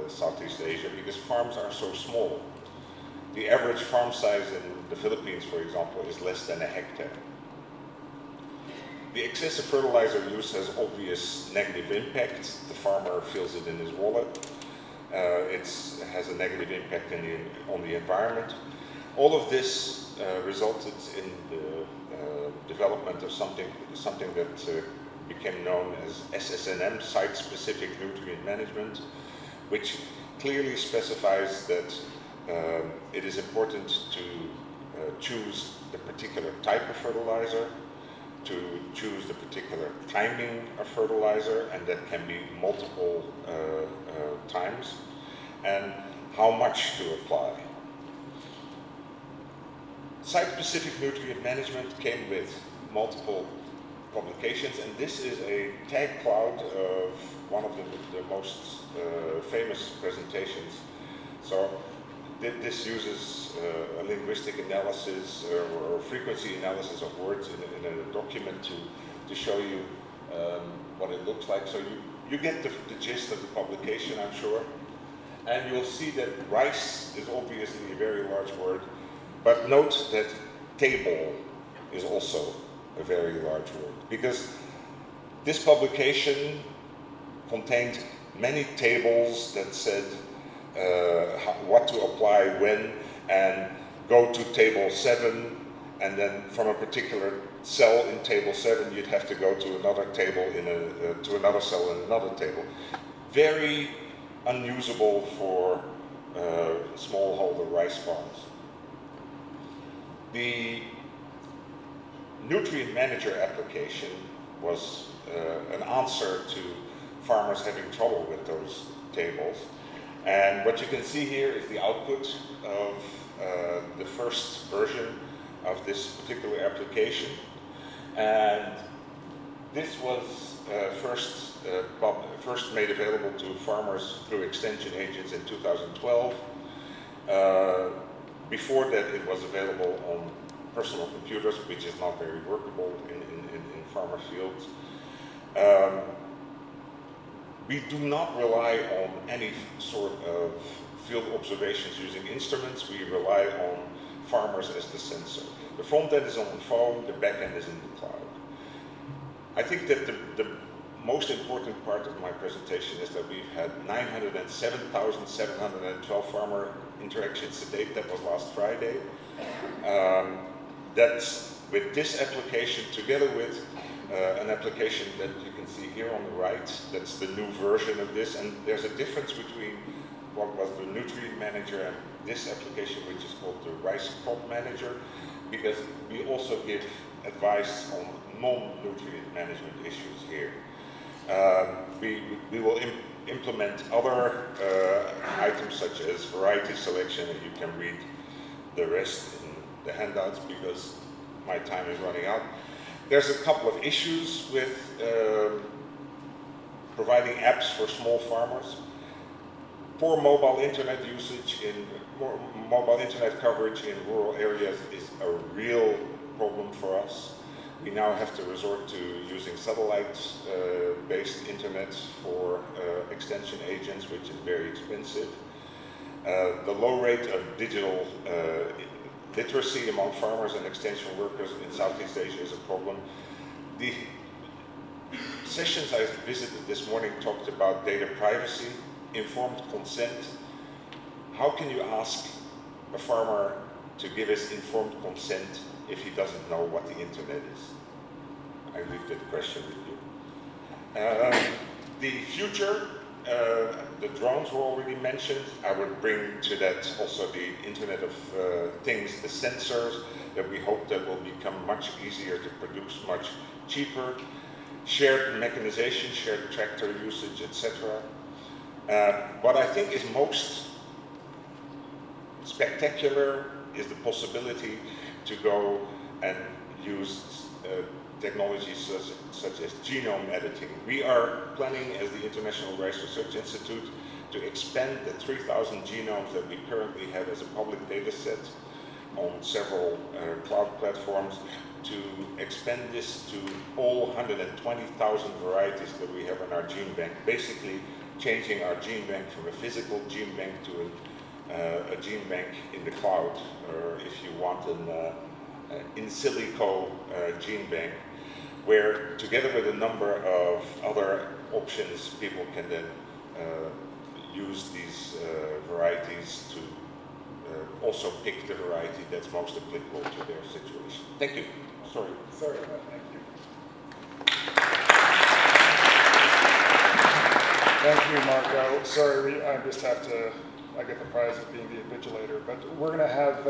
S6: Southeast Asia, because farms are so small. The average farm size in the Philippines, for example, is less than a hectare. The excessive fertilizer use has obvious negative impacts. The farmer feels it in his wallet. It has a negative impact on the environment. All of this resulted in the development of something that became known as SSNM, Site-Specific Nutrient Management, which clearly specifies that it is important to choose the particular type of fertilizer, to choose the particular timing of fertilizer, and that can be multiple times, and how much to apply. Site-specific nutrient management came with multiple publications, and this is a tag cloud of one of the most famous presentations. So this uses a linguistic analysis or frequency analysis of words in a document to show you what it looks like. So you get the gist of the publication, I'm sure. And you'll see that rice is obviously a very large word, but note that table is also a very large word, because this publication contained many tables that said what to apply when, and go to table 7, and then from a particular cell in table 7 you'd have to go to another table to another cell in another table. Very unusable for smallholder rice farms. The Nutrient Manager application was an answer to farmers having trouble with those tables. And what you can see here is the output of the first version of this particular application. And this was first made available to farmers through extension agents in 2012. Before that, it was available on personal computers, which is not very workable in farmer fields. We do not rely on any sort of field observations using instruments. We rely on farmers as the sensor. The front end is on the phone, the back end is in the cloud. I think that the most important part of my presentation is that we've had 907,712 farmer interactions to date. That was last Friday. That's with this application together with an application that you can see here on the right. That's the new version of this, and there's a difference between what was the Nutrient Manager and this application, which is called the Rice Crop Manager, because we also give advice on non-nutrient management issues here. We will implement other items such as variety selection, and you can read the rest in the handouts because my time is running out. There's a couple of issues with providing apps for small farmers. Poor mobile internet usage mobile internet coverage in rural areas is a real problem for us. We now have to resort to using satellite-based internet for extension agents, which is very expensive. The low rate of digital literacy among farmers and extension workers in Southeast Asia is a problem. The sessions I visited this morning talked about data privacy, informed consent. How can you ask a farmer to give us informed consent if he doesn't know what the internet is? I leave that question with you. The future, the drones were already mentioned. I would bring to that also the Internet of Things, the sensors that we hope that will become much easier to produce, much cheaper, shared mechanization, shared tractor usage, etc. What I think is most spectacular is the possibility to go and use technologies such as genome editing. We are planning, as the International Rice Research Institute, to expand the 3,000 genomes that we currently have as a public data set on several cloud platforms, to expand this to all 120,000 varieties that we have in our gene bank, basically changing our gene bank from a physical gene bank to a gene bank in the cloud, or if you want an in silico gene bank, where together with a number of other options, people can then use these varieties to also pick the variety that's most applicable to their situation. Thank you. Sorry about that. Thank you.
S1: Thank you, Marco. Sorry, I just have to, I get the prize of being the invigilator, but we're going to have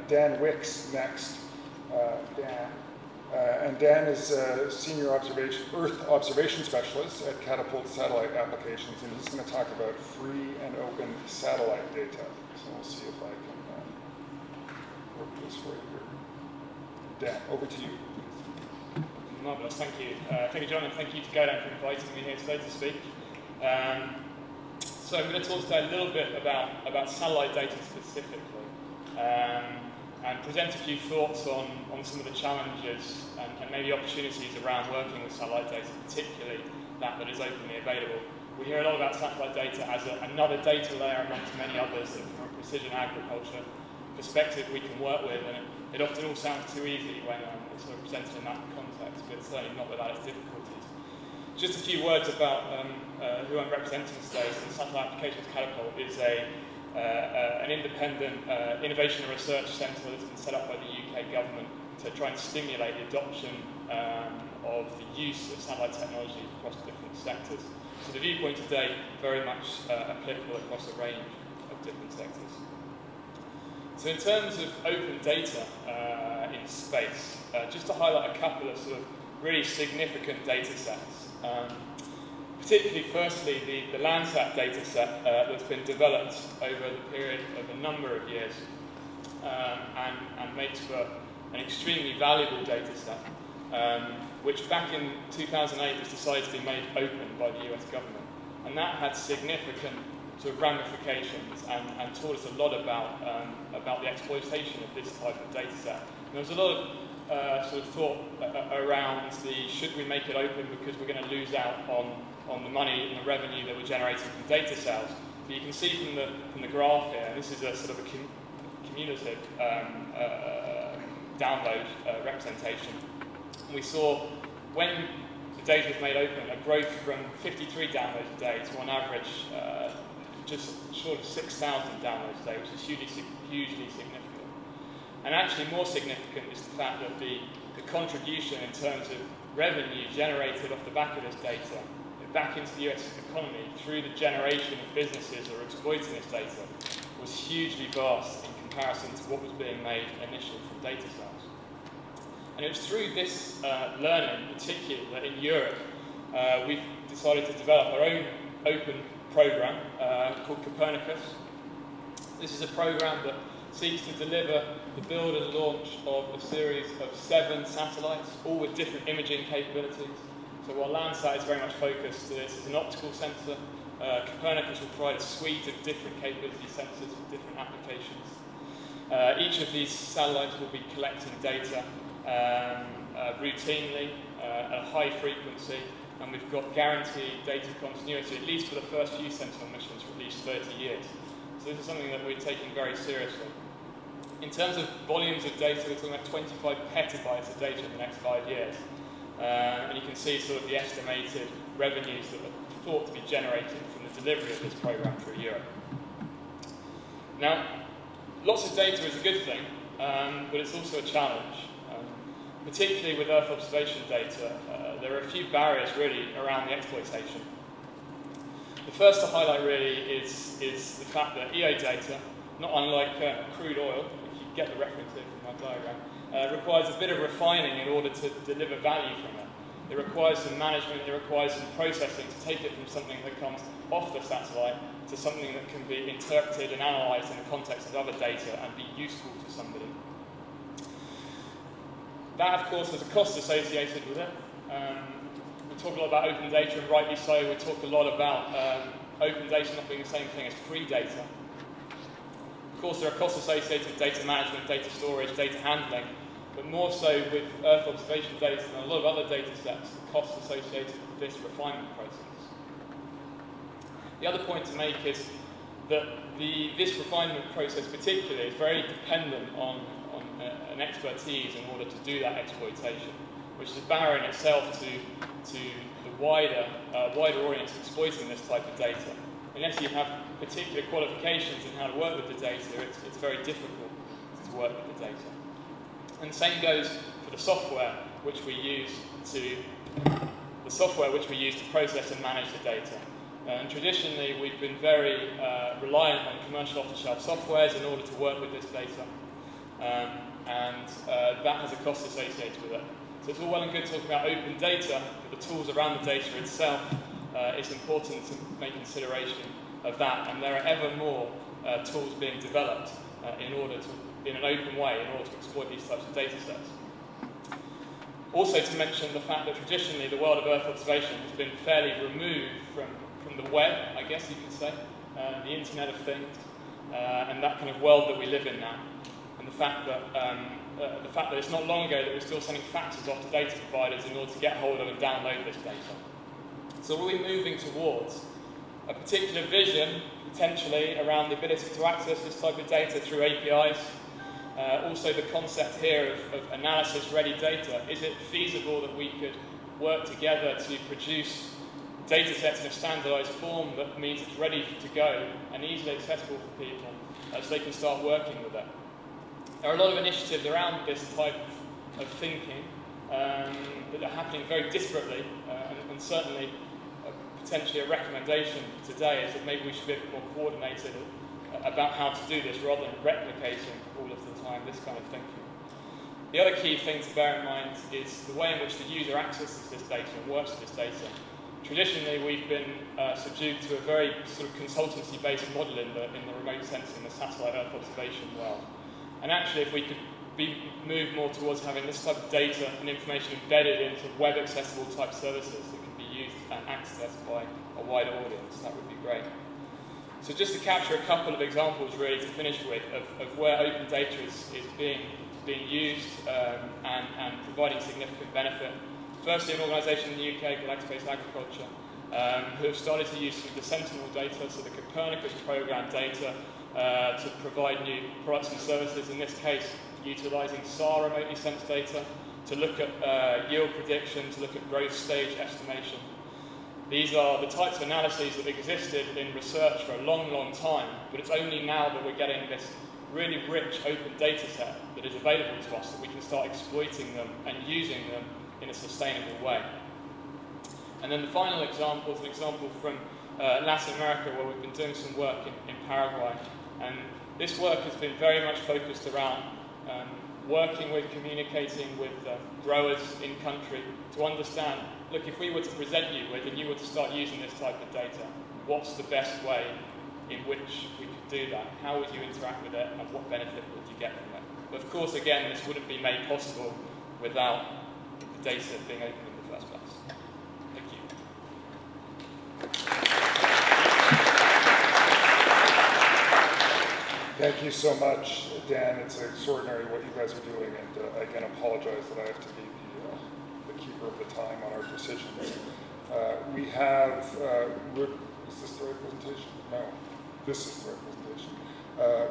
S1: Dan Wicks next. And Dan is a senior Earth observation specialist at Catapult Satellite Applications, and he's going to talk about free and open satellite data. So we'll see if I can work this for you here. Dan, over to you.
S7: Marvellous, thank you. Thank you, John, and thank you to GODAN for inviting me here today to speak. So I'm going to talk today a little bit about satellite data specifically, and present a few thoughts on some of the challenges and maybe opportunities around working with satellite data, particularly that is openly available. We hear a lot about satellite data as another data layer amongst many others that from a precision agriculture perspective we can work with, and it often all sounds too easy when it's sort of presented in that context, but certainly not without its difficulties. Just a few words about who I'm representing today. So the Satellite Applications Catapult is an independent innovation and research centre that's been set up by the UK government to try and stimulate the adoption of the use of satellite technology across different sectors. So the viewpoint today very much applicable across a range of different sectors. So in terms of open data in space, just to highlight a couple of sort of really significant data sets. Particularly, firstly, the Landsat data set that's been developed over the period of a number of years and makes for an extremely valuable data set, which back in 2008 was decided to be made open by the US government. And that had significant sort of ramifications and taught us a lot about the exploitation of this type of data set. And there was a lot of sort of thought around should we make it open because we're going to lose out on the money and the revenue that we're generating from data sales. But you can see from the graph here, this is a sort of a cumulative download representation. And we saw when the data was made open a growth from 53 downloads a day to on average just short of 6,000 downloads a day, which is hugely significant. And actually more significant is the fact that the contribution in terms of revenue generated off the back of this data back into the US economy through the generation of businesses that are exploiting this data was hugely vast in comparison to what was being made initially from data sales. And it was through this learning, particularly that in Europe, we've decided to develop our own open program called Copernicus. This is a program that seeks to deliver the build and launch of a series of 7 satellites, all with different imaging capabilities. So while Landsat is very much focused to this as an optical sensor, Copernicus will provide a suite of different capability sensors for different applications. Each of these satellites will be collecting data routinely at a high frequency, and we've got guaranteed data continuity, at least for the first few Sentinel missions, for at least 30 years. So this is something that we're taking very seriously. In terms of volumes of data, we're talking about 25 petabytes of data in the next 5 years. And you can see sort of the estimated revenues that are thought to be generated from the delivery of this program through Europe. Now, lots of data is a good thing, but it's also a challenge. Particularly with Earth observation data, there are a few barriers really around the exploitation. The first to highlight really is the fact that EO data, not unlike crude oil, if you get the reference here from my diagram, requires a bit of refining in order to deliver value from it. It requires some management, it requires some processing to take it from something that comes off the satellite to something that can be interpreted and analysed in the context of other data and be useful to somebody. That, of course, has a cost associated with it. We talk a lot about open data, and rightly so. We talk a lot about open data not being the same thing as free data. Of course, there are costs associated with data management, data storage, data handling, but more so with Earth observation data and a lot of other data sets, the costs associated with this refinement process. The other point to make is that this refinement process particularly is very dependent on an expertise in order to do that exploitation, which is a barrier in itself to the wider audience exploiting this type of data. Unless you have particular qualifications in how to work with the data, it's very difficult to work with the data. And the same goes for the software which we use to process and manage the data. And traditionally, we've been very reliant on commercial off-the-shelf softwares in order to work with this data, and that has a cost associated with it. So it's all well and good talking about open data, but the tools around the data itself, it's important to make consideration of that. And there are ever more tools being developed in an open way in order to exploit these types of data sets. Also to mention the fact that traditionally the world of Earth observation has been fairly removed from the web, I guess you could say, the Internet of Things, and that kind of world that we live in now. And the fact that it's not long ago that we're still sending faxes off to data providers in order to get hold of and download this data. So we're moving towards a particular vision, potentially, around the ability to access this type of data through APIs. Also the concept here of analysis-ready data. Is it feasible that we could work together to produce data sets in a standardized form that means it's ready to go and easily accessible for people so they can start working with it? There are a lot of initiatives around this type of thinking that are happening very disparately, and certainly potentially a recommendation today is that maybe we should be a bit more coordinated about how to do this rather than replicating all of the time this kind of thinking. The other key thing to bear in mind is the way in which the user accesses this data and works with this data. Traditionally, we've been subdued to a very sort of consultancy-based model in the remote sensing, the satellite Earth observation world. And actually, if we could move more towards having this type of data and information embedded into web-accessible type services that can be used and accessed by a wider audience, that would be great. So just to capture a couple of examples really to finish with of where open data is being used and providing significant benefit. Firstly, an organisation in the UK called Space Agriculture who have started to use some of the Sentinel data, so the Copernicus program data, to provide new products and services, in this case utilising SAR remotely sensed data to look at yield prediction, to look at growth stage estimation. These are the types of analyses that existed in research for a long, long time, but it's only now that we're getting this really rich open data set that is available to us that we can start exploiting them and using them in a sustainable way. And then the final example is an example from Latin America, where we've been doing some work in Paraguay. And this work has been very much focused around working with, communicating with growers in country to understand, look, if we were to present you with and you were to start using this type of data, what's the best way in which we could do that? How would you interact with it and what benefit would you get from it? But of course, again, this wouldn't be made possible without the data being open in the first place. Thank you.
S1: Thank you so much, Dan. It's extraordinary what you guys are doing, and I again apologize that I have to be the keeper of the time on our decisions. We have, is this the right presentation? No, this is the right presentation.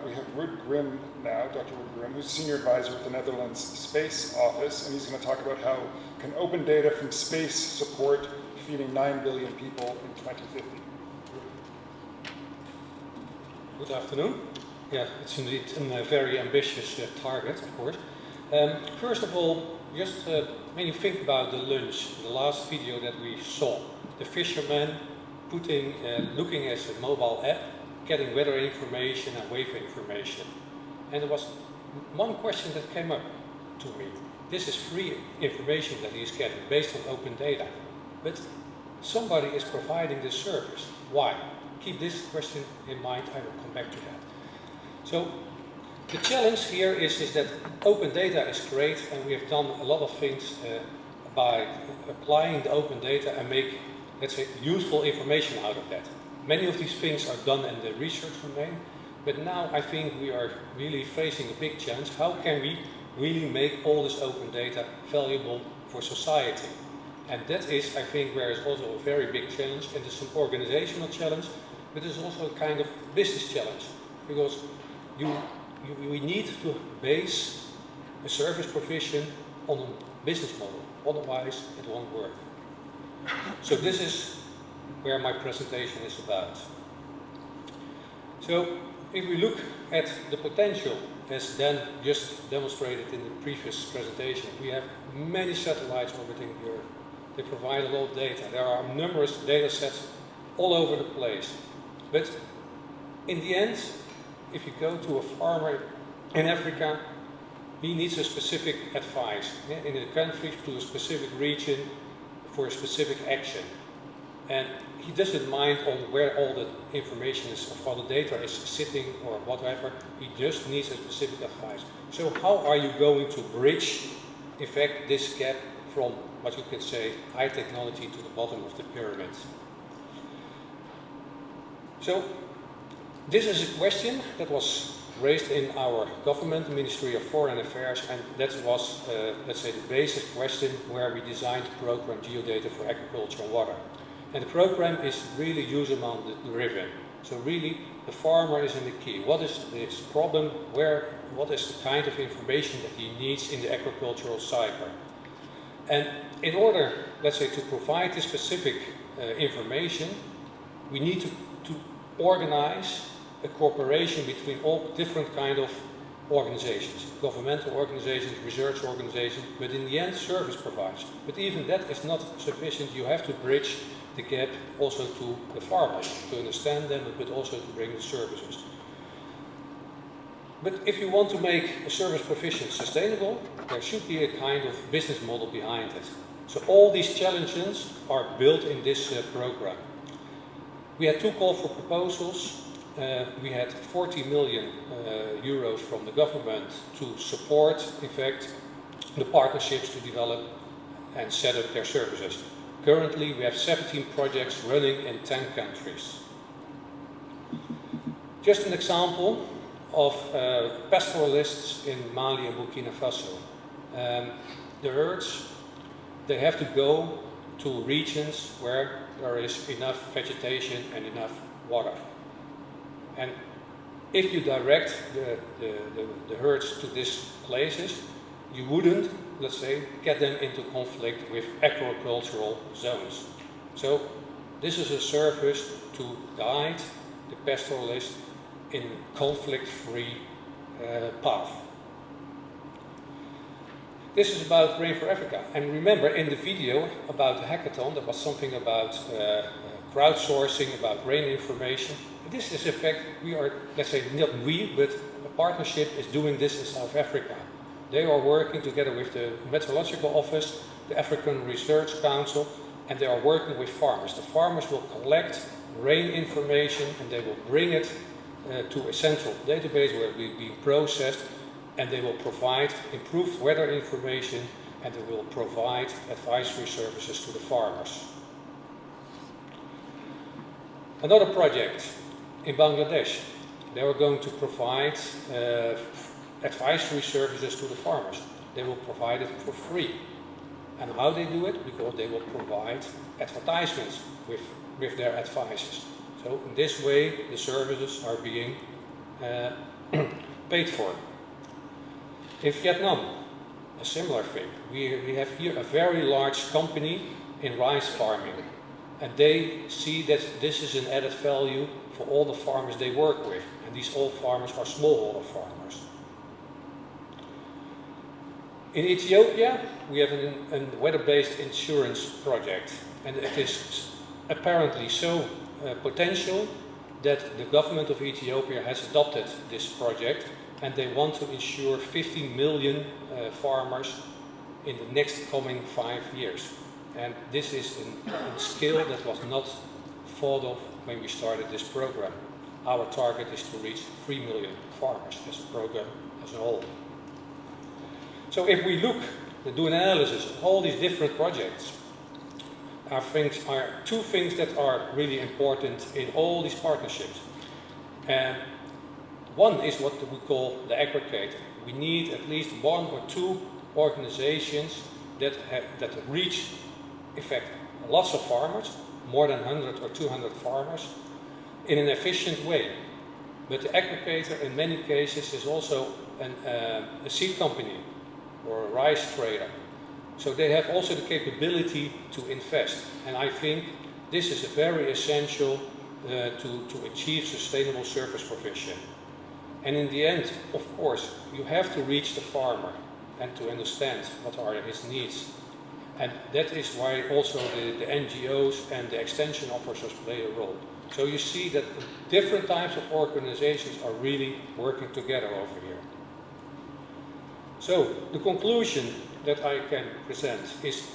S1: We have Ruud Grim now, Dr. Ruud Grim, who's Senior Advisor at the Netherlands Space Office, and he's going to talk about how can open data from space support feeding 9 billion people in 2050.
S8: Good afternoon. Yeah, it's indeed a very ambitious target, of course. First of all, just when you think about the lunch, the last video that we saw, the fisherman looking at a mobile app, getting weather information and wave information. And there was one question that came up to me. This is free information that he's getting based on open data. But somebody is providing this service. Why? Keep this question in mind, I will come back to that. So the challenge here is that open data is great, and we have done a lot of things by applying the open data and make, let's say, useful information out of that. Many of these things are done in the research domain, but now I think we are really facing a big challenge. How can we really make all this open data valuable for society? And that is, I think, where is also a very big challenge, and it's an organizational challenge, but it's also a kind of business challenge, because we need to base a service provision on a business model, otherwise it won't work. So this is where my presentation is about. So if we look at the potential, as Dan just demonstrated in the previous presentation, we have many satellites orbiting the Earth. They provide a lot of data. There are numerous data sets all over the place. But in the end, if you go to a farmer in Africa, he needs a specific advice in the country to a specific region for a specific action. and he doesn't mind on where all the information is, of all the data is sitting or whatever. He just needs a specific advice. So how are you going to bridge, in fact, this gap from what you can say high technology to the bottom of the pyramid? So this is a question that was raised in our government, the Ministry of Foreign Affairs, and that was, let's say, the basic question where we designed the program Geodata for Agriculture and Water. And the program is really user-driven. So really, the farmer is in the key. What is his problem? What is the kind of information that he needs in the agricultural cycle? And in order, let's say, to provide this specific information, we need to organize a cooperation between all different kind of organizations, governmental organizations, research organizations, but in the end service providers. But even that is not sufficient. You have to bridge the gap also to the farmers, to understand them, but also to bring the services. But if you want to make a service provision sustainable, there should be a kind of business model behind it. So all these challenges are built in this program. We had 2 calls for proposals. We had 40 million euros from the government to support, in fact, the partnerships to develop and set up their services. Currently, we have 17 projects running in 10 countries. Just an example of pastoralists in Mali and Burkina Faso. The herds, they have to go to regions where there is enough vegetation and enough water. And if you direct the herds to these places, you wouldn't, let's say, get them into conflict with agricultural zones. So this is a service to guide the pastoralist in conflict-free path. This is about Rain for Africa. And remember, in the video about the hackathon, there was something about crowdsourcing, about rain information. This is, in fact, we are, let's say, not we, but a partnership is doing this in South Africa. They are working together with the Meteorological Office, the African Research Council, and they are working with farmers. The farmers will collect rain information and they will bring it to a central database where it will be processed, and they will provide improved weather information, and they will provide advisory services to the farmers. Another project in Bangladesh, they are going to provide advisory services to the farmers. They will provide it for free. And how they do it? Because they will provide advertisements with their advices. So in this way, the services are being paid for. In Vietnam, a similar thing. We have here a very large company in rice farming. And they see that this is an added value for all the farmers they work with. And these all farmers are smallholder farmers. In Ethiopia, we have a weather-based insurance project. And it is apparently so potential that the government of Ethiopia has adopted this project. And they want to insure 15 million farmers in the next coming 5 years. And this is a scale that was not thought of when we started this program. Our target is to reach 3 million farmers as a program as a whole. So if we look, do an analysis of all these different projects, are 2 things that are really important in all these partnerships. And one is what we call the aggregator. We need at least 1 or 2 organizations that reach, in fact, lots of farmers, more than 100 or 200 farmers, in an efficient way. But the aggregator in many cases is also a seed company or a rice trader. So they have also the capability to invest. And I think this is very essential to achieve sustainable service provision. And in the end, of course, you have to reach the farmer and to understand what are his needs. And that is why also the NGOs and the extension officers play a role. So you see that different types of organizations are really working together over here. So the conclusion that I can present is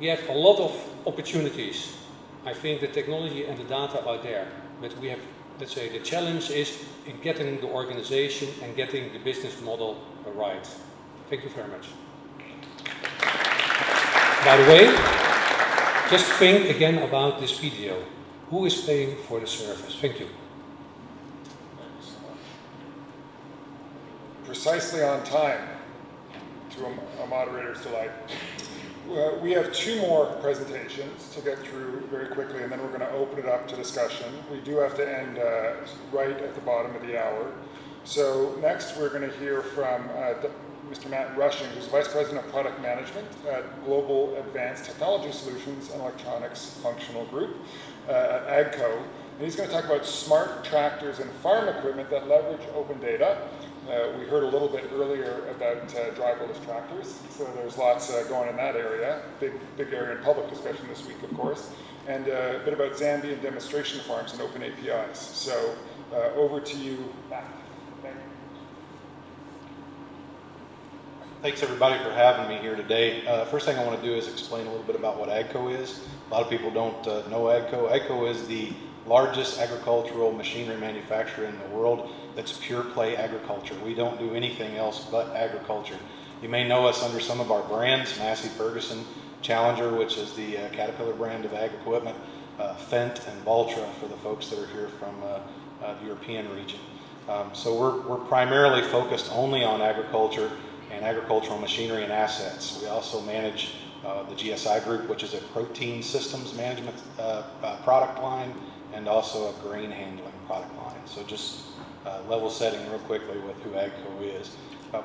S8: we have a lot of opportunities I think the technology and the data are there, but we have, let's say, the challenge is in getting the organization and getting the business model right. Thank you very much. By the way, just think again about this video. Who is paying for the service? Thank you.
S1: Precisely on time, to a moderator's delight. We have 2 more presentations to get through very quickly, and then we're going to open it up to discussion. We do have to end right at the bottom of the hour. So next we're going to hear from Mr. Matt Rushing, who's Vice President of Product Management at Global Advanced Technology Solutions and Electronics Functional Group at AGCO. And he's going to talk about smart tractors and farm equipment that leverage open data. We heard a little bit earlier about driverless tractors, so there's lots going in that area. Big area in public discussion this week, of course. And a bit about Zambian demonstration farms and open APIs. So over to you, Matt. Thank you.
S9: Thanks everybody for having me here today. First thing I want to do is explain a little bit about what AGCO is. A lot of people don't know AGCO. AGCO is the largest agricultural machinery manufacturer in the world that's pure play agriculture. We don't do anything else but agriculture. You may know us under some of our brands, Massey Ferguson, Challenger, which is the Caterpillar brand of ag equipment, Fendt and Valtra for the folks that are here from the European region. So we're primarily focused only on agriculture and agricultural machinery and assets. We also manage the GSI group, which is a protein systems management product line, and also a grain handling product line. So just level setting real quickly with who AGCO is.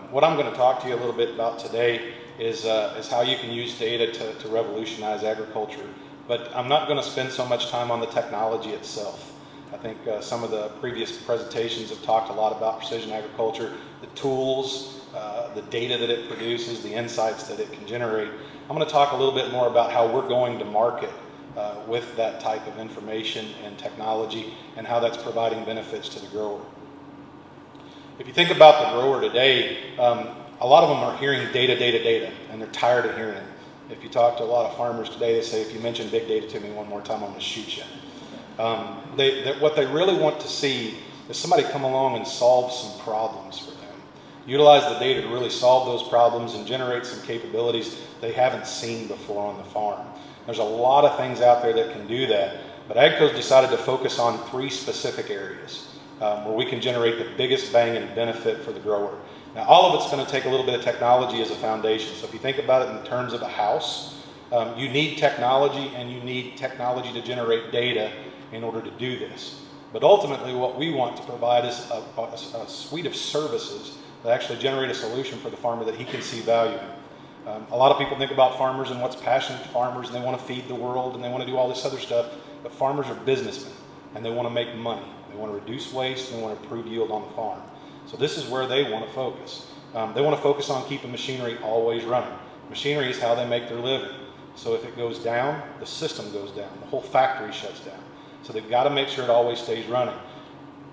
S9: What I'm going to talk to you a little bit about today is how you can use data to revolutionize agriculture. But I'm not going to spend so much time on the technology itself. I think some of the previous presentations have talked a lot about precision agriculture, the tools, the data that it produces, the insights that it can generate. I'm going to talk a little bit more about how we're going to market with that type of information and technology and how that's providing benefits to the grower. If you think about the grower today, a lot of them are hearing data, and they're tired of hearing it. If you talk to a lot of farmers today, they say, if you mention big data to me one more time, I'm going to shoot you. What they really want to see is somebody come along and solve some problems for them. Utilize the data to really solve those problems and generate some capabilities they haven't seen before on the farm. There's a lot of things out there that can do that, but AGCO's decided to focus on 3 specific areas where we can generate the biggest bang and benefit for the grower. Now, all of it's going to take a little bit of technology as a foundation. So if you think about it in terms of a house, you need technology, and you need technology to generate data in order to do this. But ultimately, what we want to provide is a suite of services that actually generate a solution for the farmer that he can see value in. A lot of people think about farmers and what's passionate to farmers, and they want to feed the world, and they want to do all this other stuff, but farmers are businessmen, and they want to make money. They want to reduce waste, and they want to improve yield on the farm. So this is where they want to focus. They want to focus on keeping machinery always running. Machinery is how they make their living. So if it goes down, the system goes down. The whole factory shuts down. So they've got to make sure it always stays running.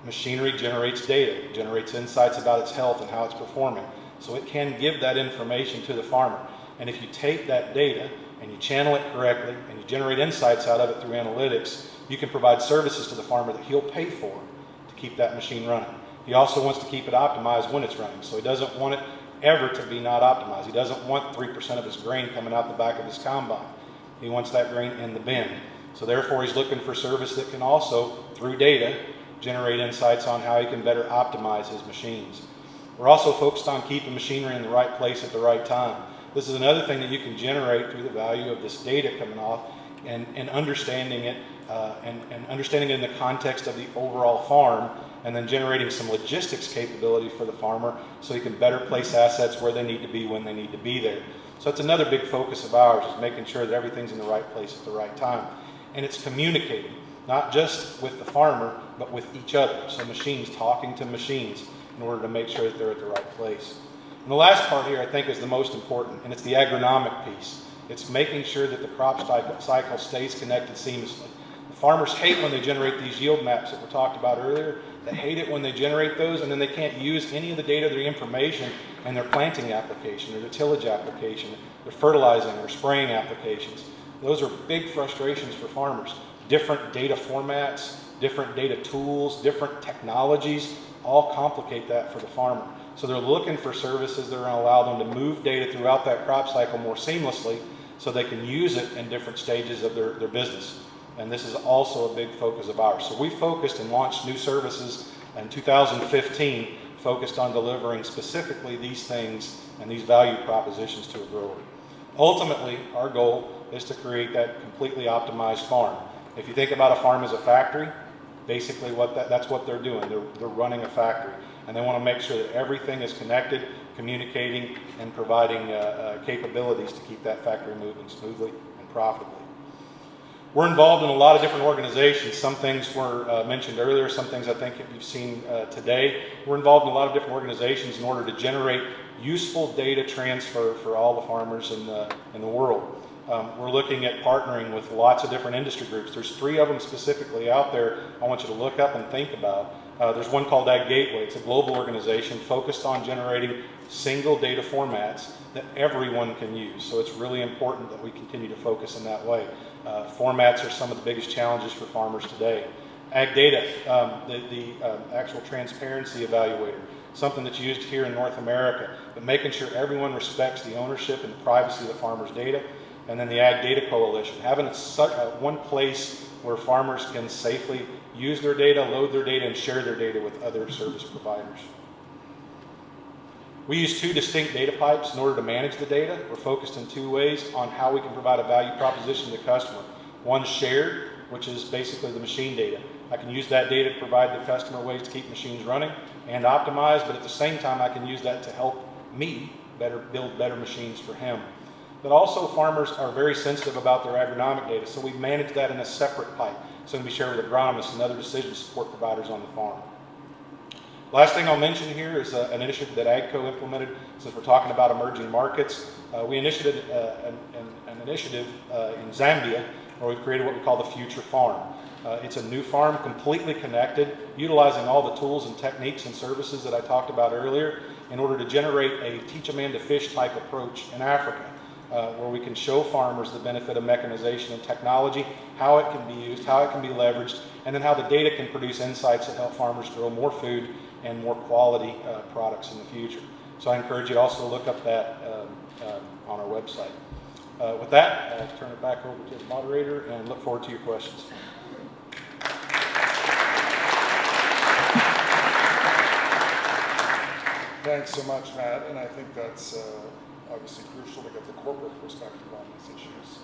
S9: Machinery generates data, it generates insights about its health and how it's performing. So it can give that information to the farmer. And if you take that data and you channel it correctly and you generate insights out of it through analytics, you can provide services to the farmer that he'll pay for to keep that machine running. He also wants to keep it optimized when it's running. So he doesn't want it ever to be not optimized. He doesn't want 3% of his grain coming out the back of his combine. He wants that grain in the bin. So therefore he's looking for service that can also, through data, generate insights on how he can better optimize his machines. We're also focused on keeping machinery in the right place at the right time. This is another thing that you can generate through the value of this data coming off and understanding it and understanding it in the context of the overall farm, and then generating some logistics capability for the farmer so he can better place assets where they need to be when they need to be there. So that's another big focus of ours, is making sure that everything's in the right place at the right time. And it's communicating, not just with the farmer, but with each other. So machines talking to machines in order to make sure that they're at the right place. And the last part here, I think, is the most important, and it's the agronomic piece. It's making sure that the crop cycle stays connected seamlessly. The farmers hate when they generate these yield maps that were talked about earlier. They hate it when they generate those and then they can't use any of the data, their information, in their planting application or their tillage application, their fertilizing or spraying applications. Those are big frustrations for farmers. Different data formats, different data tools, different technologies, all complicate that for the farmer. So they're looking for services that are going to allow them to move data throughout that crop cycle more seamlessly so they can use it in different stages of their business. And this is also a big focus of ours. So we focused and launched new services in 2015, focused on delivering specifically these things and these value propositions to a grower. Ultimately, our goal is to create that completely optimized farm. If you think about a farm as a factory, basically that's what they're doing. They're running a factory, and they want to make sure that everything is connected, communicating, and providing capabilities to keep that factory moving smoothly and profitably. We're involved in a lot of different organizations. Some things were mentioned earlier, some things I think you've seen today. We're involved in a lot of different organizations in order to generate useful data transfer for all the farmers in the world. We're looking at partnering with lots of different industry groups. There's 3 of them specifically out there I want you to look up and think about. There's one called Ag Gateway. It's a global organization focused on generating single data formats that everyone can use. So it's really important that we continue to focus in that way. Formats are some of the biggest challenges for farmers today. Ag Data, the actual transparency evaluator, something that's used here in North America, but making sure everyone respects the ownership and the privacy of the farmer's data. And then the Ag Data Coalition, having one place where farmers can safely use their data, load their data, and share their data with other service providers. We use 2 distinct data pipes in order to manage the data. We're focused in 2 ways on how we can provide a value proposition to the customer. One shared, which is basically the machine data. I can use that data to provide the customer ways to keep machines running and optimized, but at the same time I can use that to help me build better machines for him. But also farmers are very sensitive about their agronomic data, so we manage that in a separate pipe. So it can be shared with agronomists and other decision support providers on the farm. Last thing I'll mention here is an initiative that AGCO implemented, since we're talking about emerging markets. We initiated an initiative in Zambia where we've created what we call the Future Farm. It's a new farm, completely connected, utilizing all the tools and techniques and services that I talked about earlier in order to generate a teach a man to fish type approach in Africa. Where we can show farmers the benefit of mechanization and technology, how it can be used, how it can be leveraged, and then how the data can produce insights that help farmers grow more food and more quality products in the future. So I encourage you to also look up that on our website. With that, I'll turn it back over to the moderator and look forward to your questions.
S1: Thanks so much, Matt, and I think that's obviously crucial to get the corporate perspective on these issues,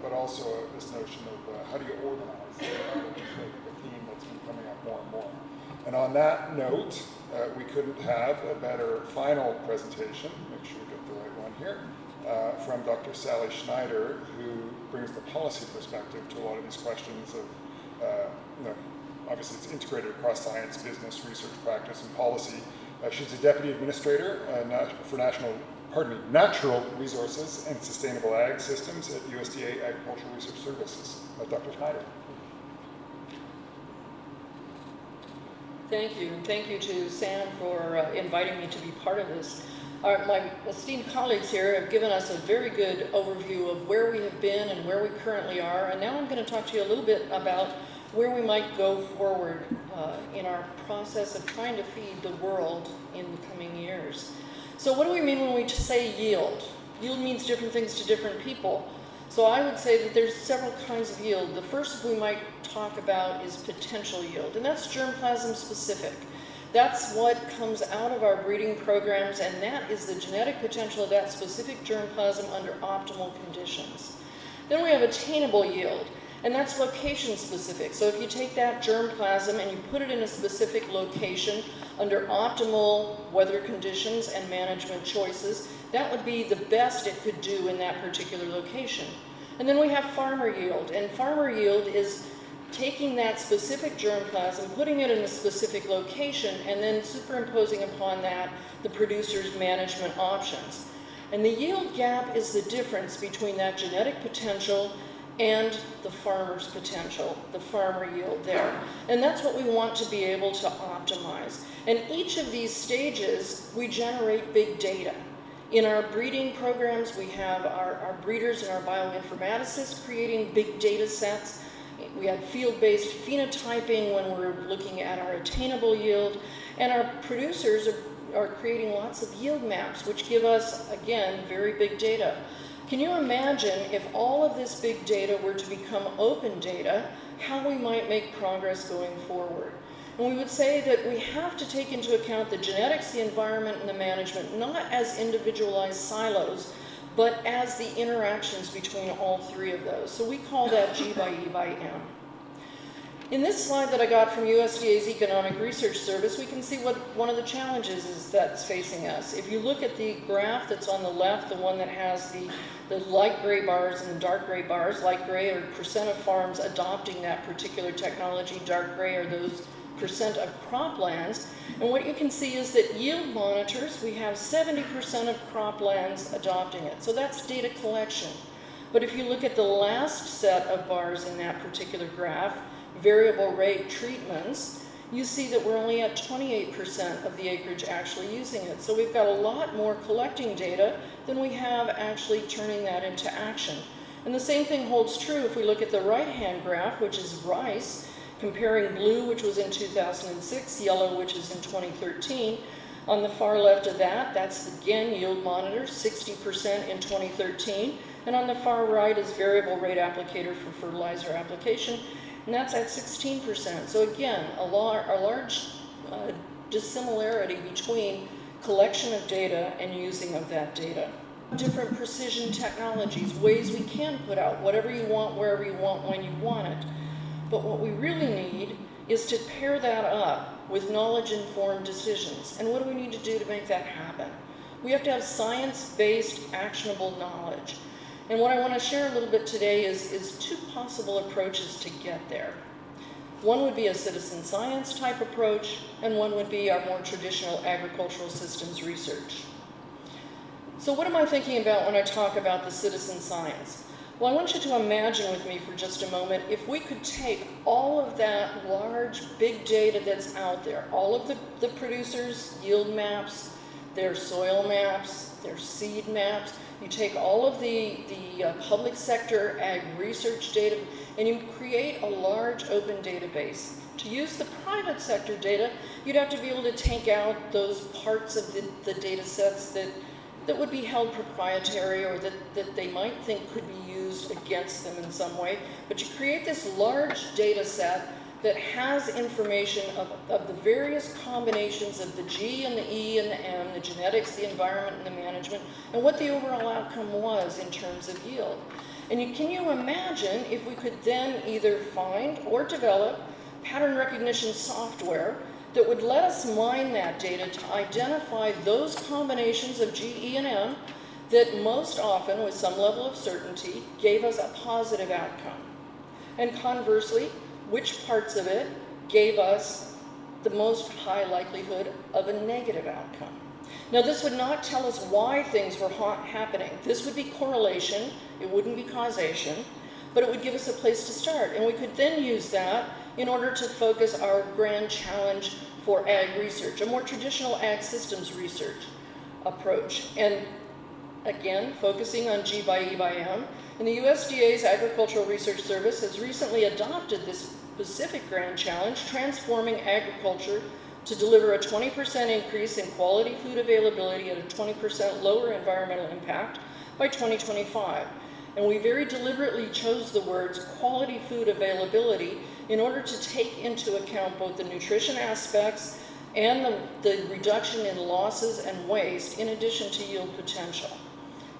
S1: but also this notion of how do you organize the theme that's been coming up more and more. And on that note, we couldn't have a better final presentation, make sure we get the right one here, from Dr. Sally Schneider, who brings the policy perspective to a lot of these questions of, obviously it's integrated across science, business, research, practice, and policy. She's the Deputy Administrator for Natural Resources and Sustainable Ag Systems at USDA Agricultural Research Services. Dr. Schneider.
S10: Thank you, and thank you to Sam for inviting me to be part of this. My esteemed colleagues here have given us a very good overview of where we have been and where we currently are, and now I'm going to talk to you a little bit about where we might go forward in our process of trying to feed the world in the coming years. So what do we mean when we say yield? Yield means different things to different people. So I would say that there's several kinds of yield. The first we might talk about is potential yield, and that's germplasm specific. That's what comes out of our breeding programs, and that is the genetic potential of that specific germplasm under optimal conditions. Then we have attainable yield, and that's location specific. So if you take that germplasm and you put it in a specific location under optimal weather conditions and management choices, that would be the best it could do in that particular location. And then we have farmer yield, and farmer yield is taking that specific germplasm, putting it in a specific location, and then superimposing upon that the producer's management options. And the yield gap is the difference between that genetic potential and the farmer's potential, the farmer yield there. And that's what we want to be able to optimize. And each of these stages, we generate big data. In our breeding programs, we have our breeders and our bioinformaticists creating big data sets. We have field-based phenotyping when we're looking at our attainable yield, and our producers are creating lots of yield maps, which give us, again, very big data. Can you imagine if all of this big data were to become open data, how we might make progress going forward? And we would say that we have to take into account the genetics, the environment, and the management, not as individualized silos, but as the interactions between all three of those. So we call that G by E by M. In this slide that I got from USDA's Economic Research Service, we can see what one of the challenges is that's facing us. If you look at the graph that's on the left, the one that has the light gray bars and the dark gray bars, light gray are percent of farms adopting that particular technology, dark gray are those percent of croplands. And what you can see is that yield monitors, we have 70% of croplands adopting it. So that's data collection. But if you look at the last set of bars in that particular graph, variable rate treatments, you see that we're only at 28% of the acreage actually using it. So we've got a lot more collecting data than we have actually turning that into action. And the same thing holds true if we look at the right-hand graph, which is rice, comparing blue, which was in 2006, yellow, which is in 2013. On the far left of that, that's again yield monitor, 60% in 2013. And on the far right is variable rate applicator for fertilizer application, and that's at 16%. So again, a large dissimilarity between collection of data and using of that data. Different precision technologies, ways we can put out whatever you want, wherever you want, when you want it. But what we really need is to pair that up with knowledge-informed decisions. And what do we need to do to make that happen? We have to have science-based, actionable knowledge. And what I want to share a little bit today is two possible approaches to get there. One would be a citizen science type approach, and one would be our more traditional agricultural systems research. So what am I thinking about when I talk about the citizen science? Well, I want you to imagine with me for just a moment if we could take all of that large, big data that's out there, all of the producers' yield maps, their soil maps, their seed maps, you take all of the public sector ag research data, and you create a large open database. To use the private sector data, you'd have to be able to take out those parts of the data sets that would be held proprietary or that they might think could be used against them in some way. But you create this large data set that has information of the various combinations of the G and the E and the M, the genetics, the environment, and the management, and what the overall outcome was in terms of yield. And can you imagine if we could then either find or develop pattern recognition software that would let us mine that data to identify those combinations of G, E, and M that most often, with some level of certainty, gave us a positive outcome. And conversely, which parts of it gave us the most high likelihood of a negative outcome. Now, this would not tell us why things were happening. This would be correlation, it wouldn't be causation, but it would give us a place to start. And we could then use that in order to focus our grand challenge for ag research, a more traditional ag systems research approach. And again, focusing on G by E by M. And the USDA's Agricultural Research Service has recently adopted this specific grand challenge, transforming agriculture to deliver a 20% increase in quality food availability at a 20% lower environmental impact by 2025. And we very deliberately chose the words quality food availability in order to take into account both the nutrition aspects and the reduction in losses and waste in addition to yield potential.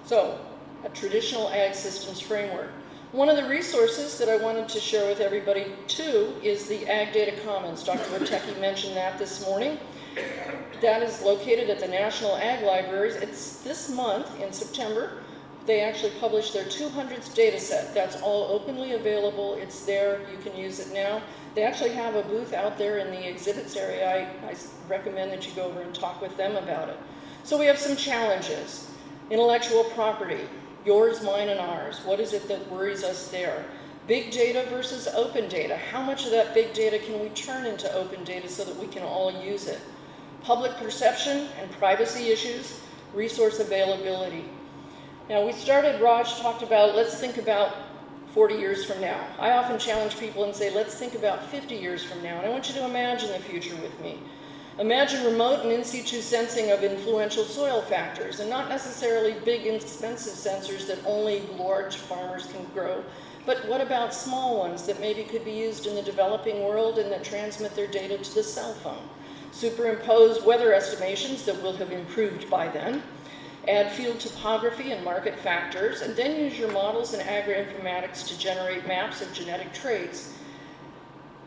S10: So, a traditional ag systems framework. One of the resources that I wanted to share with everybody too is the Ag Data Commons. Dr. Witecki mentioned that this morning. That is located at the National Ag Libraries. It's this month in September. They actually published their 200th data set. That's all openly available. It's there. You can use it now. They actually have a booth out there in the exhibits area. I recommend that you go over and talk with them about it. So we have some challenges. Intellectual property, yours, mine, and ours. What is it that worries us there? Big data versus open data. How much of that big data can we turn into open data so that we can all use it? Public perception and privacy issues. resource availability. Now Raj talked about, let's think about 40 years from now. I often challenge people and say, let's think about 50 years from now. And I want you to imagine the future with me. Imagine remote and in situ sensing of influential soil factors, and not necessarily big, expensive sensors that only large farmers can grow, but what about small ones that maybe could be used in the developing world and that transmit their data to the cell phone? Superimpose weather estimations that will have improved by then, add field topography and market factors, and then use your models and agroinformatics to generate maps of genetic traits.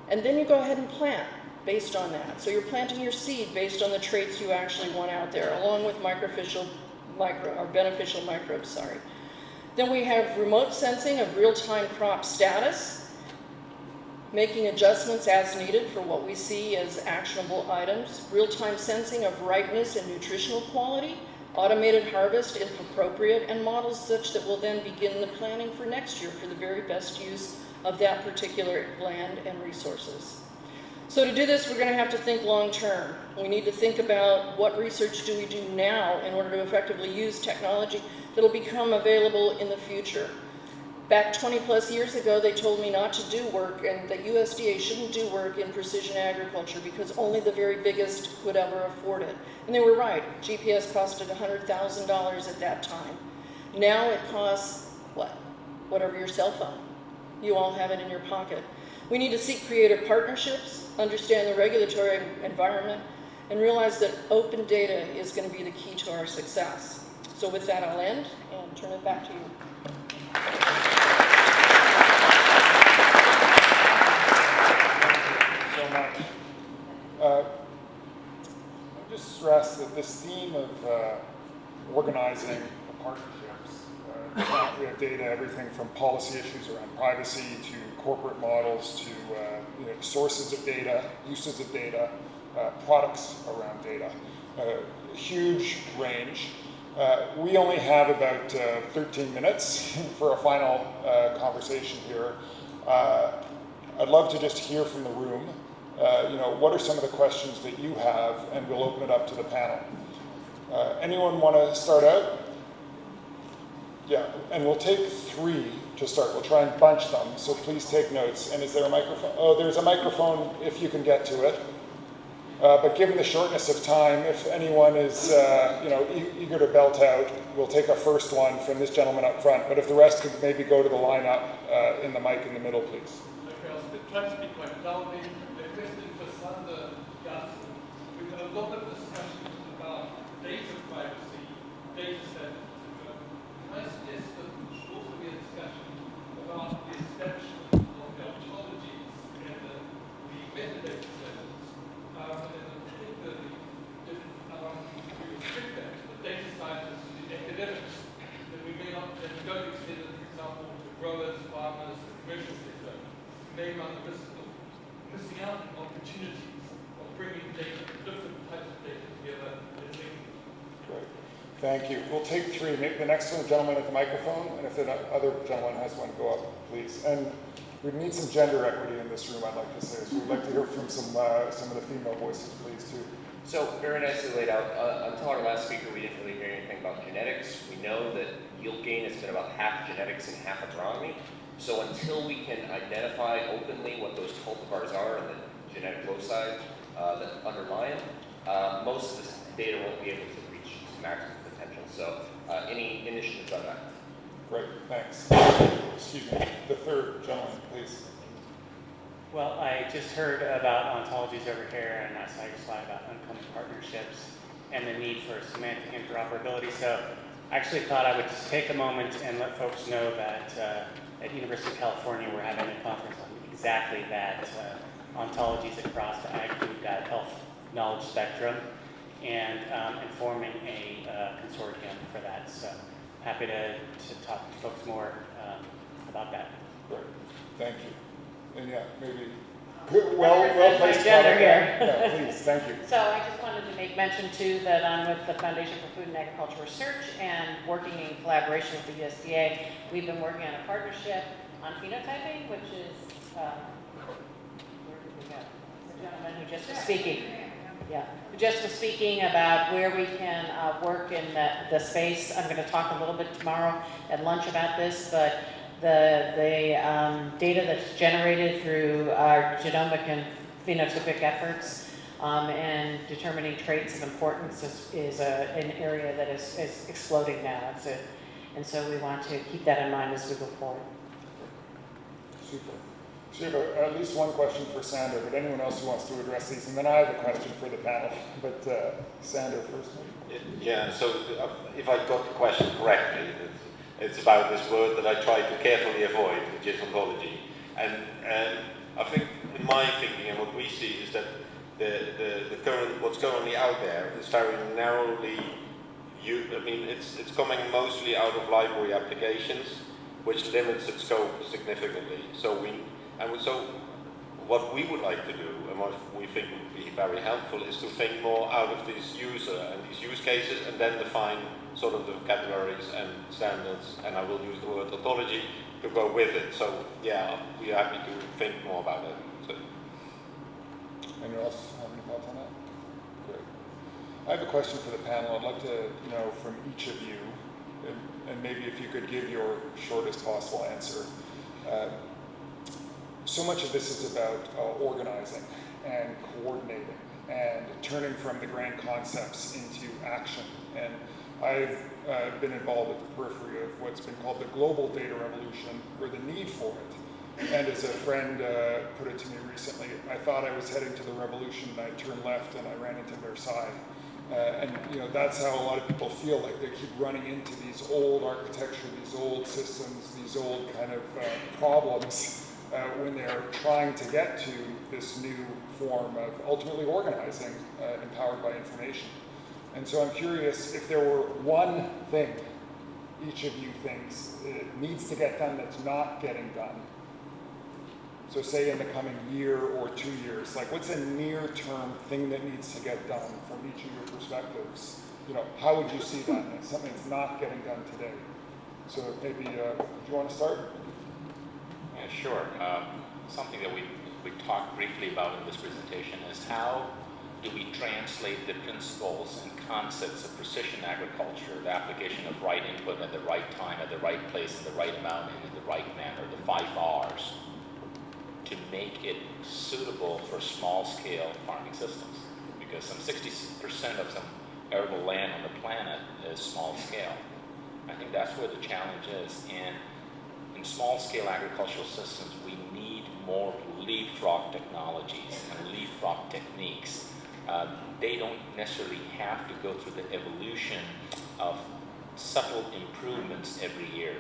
S10: And then you go ahead and plant based on that. So you're planting your seed based on the traits you actually want out there, along with beneficial microbes, Then we have remote sensing of real-time crop status, making adjustments as needed for what we see as actionable items, real-time sensing of ripeness and nutritional quality, automated harvest if appropriate, and models such that will then begin the planning for next year for the very best use of that particular land and resources. So to do this, we're going to have to think long term. We need to think about what research do we do now in order to effectively use technology that will become available in the future. Back 20 plus years ago, they told me not to do work and that USDA shouldn't do work in precision agriculture because only the very biggest could ever afford it. And they were right. GPS costed $100,000 at that time. Now it costs, what? Whatever your cell phone. You all have it in your pocket. We need to seek creative partnerships, understand the regulatory environment, and realize that open data is going to be the key to our success. So with that, I'll end and turn it back to you.
S1: So much. I'll just stress that this theme of organizing the partnerships, we have data, everything from policy issues around privacy to corporate models to sources of data, uses of data, products around data. Huge range. We only have about 13 minutes for a final conversation here. I'd love to just hear from the room. What are some of the questions that you have, and we'll open it up to the panel. Anyone want to start out? Yeah, and we'll take 3 to start. We'll try and bunch them, so please take notes. And is there a microphone? Oh, there's a microphone if you can get to it. But given the shortness of time, if anyone is eager to belt out, we'll take a first one from this gentleman up front. But if the rest could maybe go to the lineup in the mic in the middle, please.
S11: Okay, I'll try to speak quite loudly. The question for Sander Janssen. We've had a lot of discussions about data privacy, data centers. Can I suggest that there should also be a discussion about the establishment of the ontologies and the metadata centers, and particularly if we restrict that to the data scientists and the academics, that we may not, that we don't extend it, for example, to growers, farmers, the commercial sector, we may run the risk of missing out on opportunities of bringing data, different types of data together and linking.
S1: Great. Thank you. We'll take 3. Make the next one, the gentleman at the microphone, and if the other gentleman has one, go up, please. And we need some gender equity in this room, I'd like to say. So we'd like to hear from some of the female voices, please, too.
S12: So very nicely laid out. Until our last speaker, we didn't really hear anything about genetics. We know that yield gain has been about half genetics and half agronomy. So until we can identify openly what those cultivars are and the genetic loci that underlie them, most of this data won't be able to reach maximum potential. So any initiatives on that?
S1: Great, thanks. Excuse me. The third gentleman, please.
S13: Well, I just heard about ontologies over here, and I saw your slide about uncommon partnerships and the need for semantic interoperability. So I actually thought I would just take a moment and let folks know that at University of California, we're having a conference on exactly that, ontologies across the ag, food, health, knowledge spectrum, and forming a consortium for that. So happy to talk to folks more about that.
S1: Great, thank you. And yeah, maybe well placed
S14: gender here.
S1: Yeah, please, thank you.
S14: So I just wanted to make mention too that I'm with the Foundation for Food and Agriculture Research and working in collaboration with the USDA. We've been working on a partnership on phenotyping, which is where did we go? The gentleman who just was speaking. Yeah, just was speaking about where we can work in the space. I'm going to talk a little bit tomorrow at lunch about this, but the data that's generated through our genomic and phenotypic efforts and determining traits of importance is an area that is exploding now. And so we want to keep that in mind as we go forward.
S1: Super. So you have at least one question for Sander, but anyone else who wants to address these, and then I have a question for the panel. But Sander first.
S15: Yeah, so if I got the question correctly, it's about this word that I try to carefully avoid, which is ontology. And I think, in my thinking, and what we see is that the current, what's currently out there is very narrowly, it's coming mostly out of library applications, which limits its scope significantly. So what we would like to do, and what we think would be very helpful, is to think more out of this user and these use cases, and then define sort of the vocabularies and standards, and I will use the word ontology to go with it. So yeah, we're happy to think more about it. So.
S1: Anyone else have any thoughts on that? Great. I have a question for the panel. I'd like to know from each of you, and maybe if you could give your shortest possible answer. So much of this is about organizing and coordinating and turning from the grand concepts into action. And I've been involved at the periphery of what's been called the global data revolution, or the need for it. And as a friend put it to me recently, I thought I was heading to the revolution, and I turned left and I ran into Versailles. And that's how a lot of people feel, like they keep running into these old architecture, these old systems, these old kind of problems when they're trying to get to this new form of ultimately organizing empowered by information. And so I'm curious if there were one thing each of you thinks needs to get done that's not getting done. So say in the coming year or 2 years, like what's a near-term thing that needs to get done from each of your perspectives? How would you see that? It's something that's not getting done today. So maybe, do you want to start?
S16: Yeah, sure. Something that we talked briefly about in this presentation is how do we translate the principles and concepts of precision agriculture, the application of right input at the right time, at the right place, in the right amount, and in the right manner, the 5 R's, to make it suitable for small-scale farming systems. Because some 60% of some arable land on the planet is small-scale. I think that's where the challenge is. And in small-scale agricultural systems, we need more leapfrog technologies and leapfrog techniques. They don't necessarily have to go through the evolution of subtle improvements every year.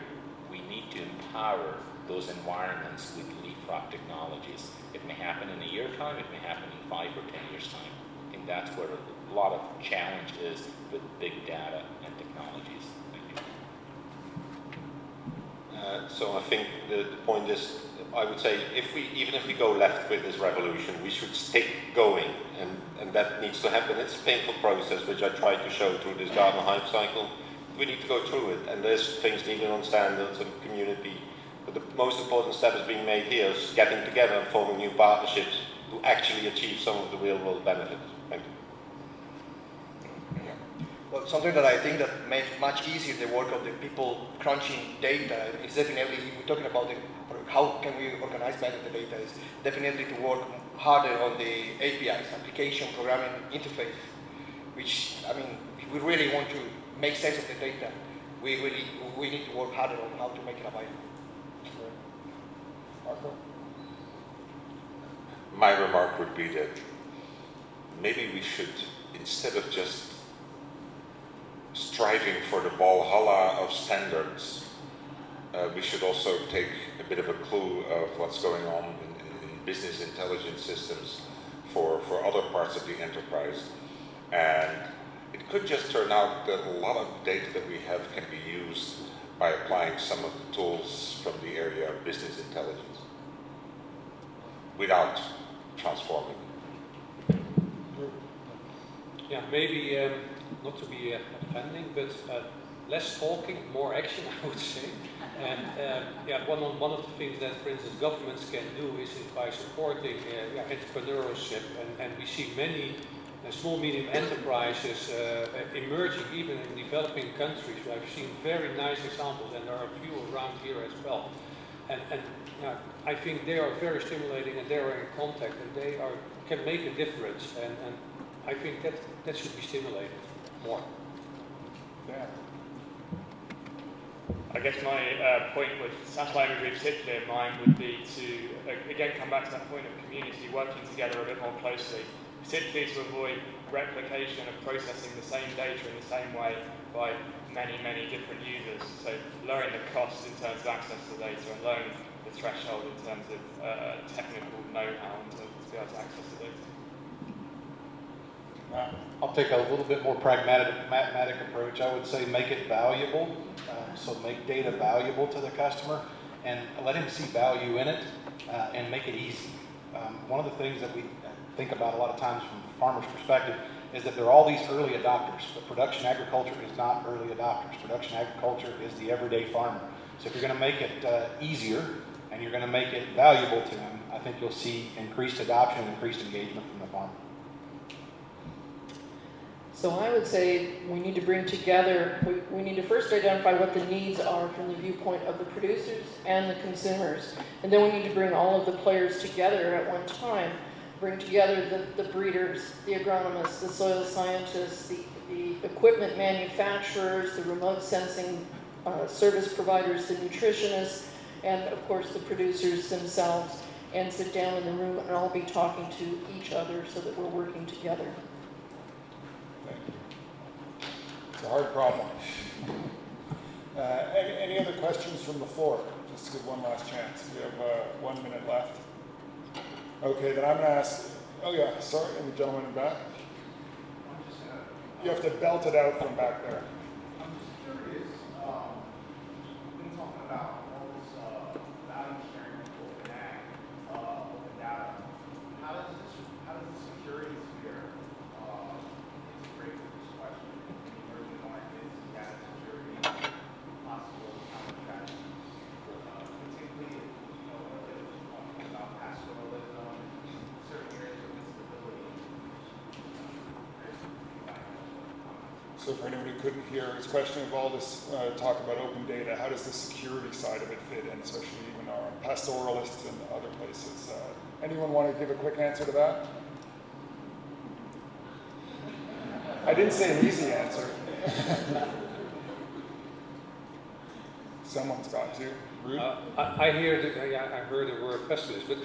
S16: We need to empower those environments with leapfrog technologies. It may happen in a year's time, it may happen in 5 or 10 years' time. I think that's where a lot of challenge is with big data and technologies.
S15: So I think the point is, I would say, even if we go left with this revolution, we should stick going, and that needs to happen. It's a painful process, which I tried to show through this garden hype cycle. We need to go through it, and there's things needed on standards and community. But the most important step is being made here, is getting together and forming new partnerships to actually achieve some of the real-world benefits. Thank you.
S5: Well, something that I think that makes much easier the work of the people crunching data is definitely, we're talking about how can we organize better the data, is definitely to work harder on the APIs, application programming interface, which, if we really want to make sense of the data, we need to work harder on how to make it available.
S1: Marco?
S6: My remark would be that maybe we should, instead of just striving for the Valhalla of standards, we should also take a bit of a clue of what's going on in business intelligence systems for other parts of the enterprise. And it could just turn out that a lot of data that we have can be used by applying some of the tools from the area of business intelligence without transforming.
S8: Yeah, maybe not to be offending, but less talking, more action, I would say. And one of the things that, for instance, governments can do is by supporting entrepreneurship, and we see many small medium enterprises emerging even in developing countries. I've seen very nice examples, and there are a few around here as well. And I think they are very stimulating, and they are in contact, and they can make a difference. And I think that should be stimulated more.
S1: Yeah.
S7: I guess my point with satellite imagery particularly in mind would be to, again, come back to that point of community working together a bit more closely, particularly to avoid replication of processing the same data in the same way by many, many different users. So lowering the cost in terms of access to the data and lowering the threshold in terms of technical know-how to be able to access the data.
S9: I'll take a little bit more pragmatic approach. I would say make it valuable. So make data valuable to the customer and let him see value in it and make it easy. One of the things that we think about a lot of times from the farmer's perspective is that there are all these early adopters, but production agriculture is not early adopters. Production agriculture is the everyday farmer. So if you're going to make it easier and you're going to make it valuable to them, I think you'll see increased adoption and increased engagement from the farmer.
S10: So I would say we need to bring together, we need to first identify what the needs are from the viewpoint of the producers and the consumers. And then we need to bring all of the players together at one time. Bring together the breeders, the agronomists, the soil scientists, the equipment manufacturers, the remote sensing service providers, the nutritionists, and of course the producers themselves, and sit down in the room and all be talking to each other so that we're working together.
S1: It's a hard problem. Any other questions from the floor? Just to give one last chance. We have 1 minute left. Okay, then I'm going to ask, oh yeah, sorry, and the gentleman in back. You have to belt it out from back there.
S17: I'm just curious, we've been talking about all this value sharing with open ag, open data. How does the security sphere integrate with this question? Emerging markets, data security, possible counter strategies, particularly, earlier was talking about pastoralism, certain areas of instability.
S1: So for anyone who couldn't hear, his question of all this talk about open data, how does the security side of it fit in, especially even our pastoralists and other places? Anyone want to give a quick answer to that? I didn't say an easy answer. Someone's got to. Rude?
S8: I heard the word pessimist, but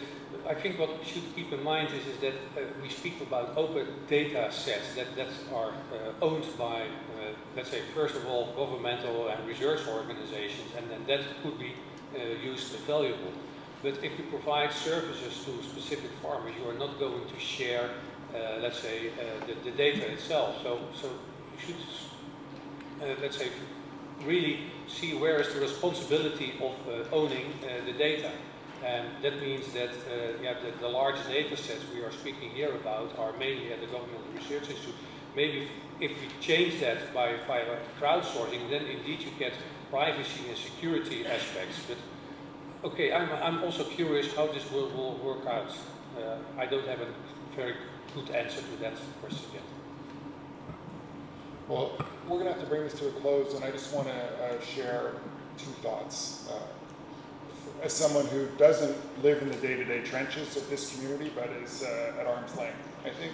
S8: I think what we should keep in mind is that we speak about open data sets that are owned by, let's say, first of all, governmental and research organizations, and then that could be used as valuable. But if you provide services to specific farmers, you are not going to share, let's say, the data itself. So you should, let's say, really see where is the responsibility of owning the data. And that means that the large data sets we are speaking here about are mainly at the Government Research Institute. Maybe if we change that by crowdsourcing, then indeed you get privacy and security aspects. But okay, I'm also curious how this will work out. I don't have a very good answer to that question yet.
S1: Well, we're going to have to bring this to a close, and I just want to share two thoughts. As someone who doesn't live in the day-to-day trenches of this community, but is at arm's length, I think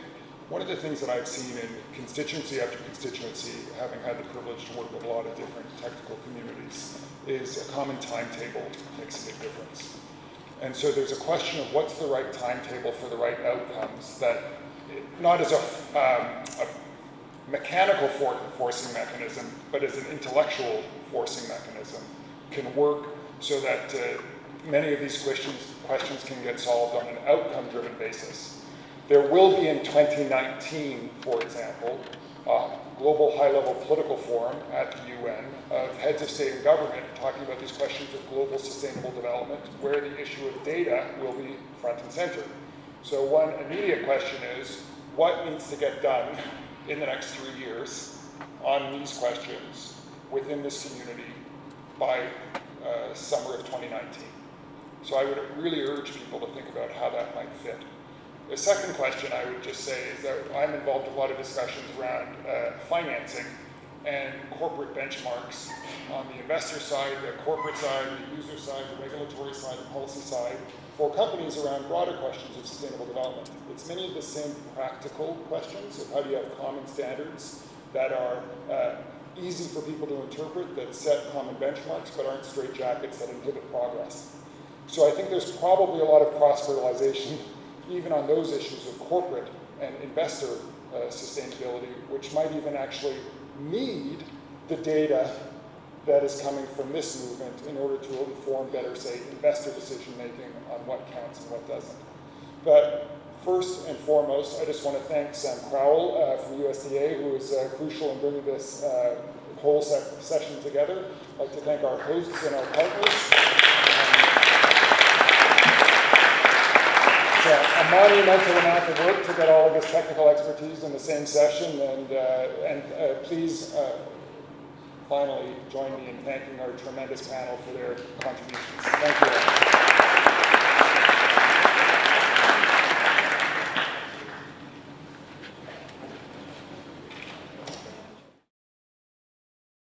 S1: one of the things that I've seen in constituency after constituency, having had the privilege to work with a lot of different technical communities, is a common timetable makes a big difference. And so there's a question of what's the right timetable for the right outcomes that, not as a mechanical forcing mechanism, but as an intellectual forcing mechanism, can work so that many of these questions can get solved on an outcome-driven basis. There will be in 2019, for example, a global high-level political forum at the UN of heads of state and government talking about these questions of global sustainable development, where the issue of data will be front and center. So one immediate question is, what needs to get done in the next 3 years on these questions within this community by summer of 2019. So I would really urge people to think about how that might fit. The second question I would just say is that I'm involved in a lot of discussions around financing and corporate benchmarks on the investor side, the corporate side, the user side, the regulatory side, the policy side, for companies around broader questions of sustainable development. It's many of the same practical questions of how do you have common standards that are easy for people to interpret, that set common benchmarks, but aren't straitjackets that inhibit progress. So I think there's probably a lot of cross-fertilization even on those issues of corporate and investor sustainability, which might even actually need the data that is coming from this movement in order to inform better, say, investor decision-making on what counts and what doesn't. But first and foremost, I just want to thank Sam Crowell from USDA, who is crucial in bringing this whole session together. I'd like to thank our hosts and our partners. A monumental amount of work to get all of this technical expertise in the same session, and please finally join me in thanking our tremendous panel for their contributions. Thank you.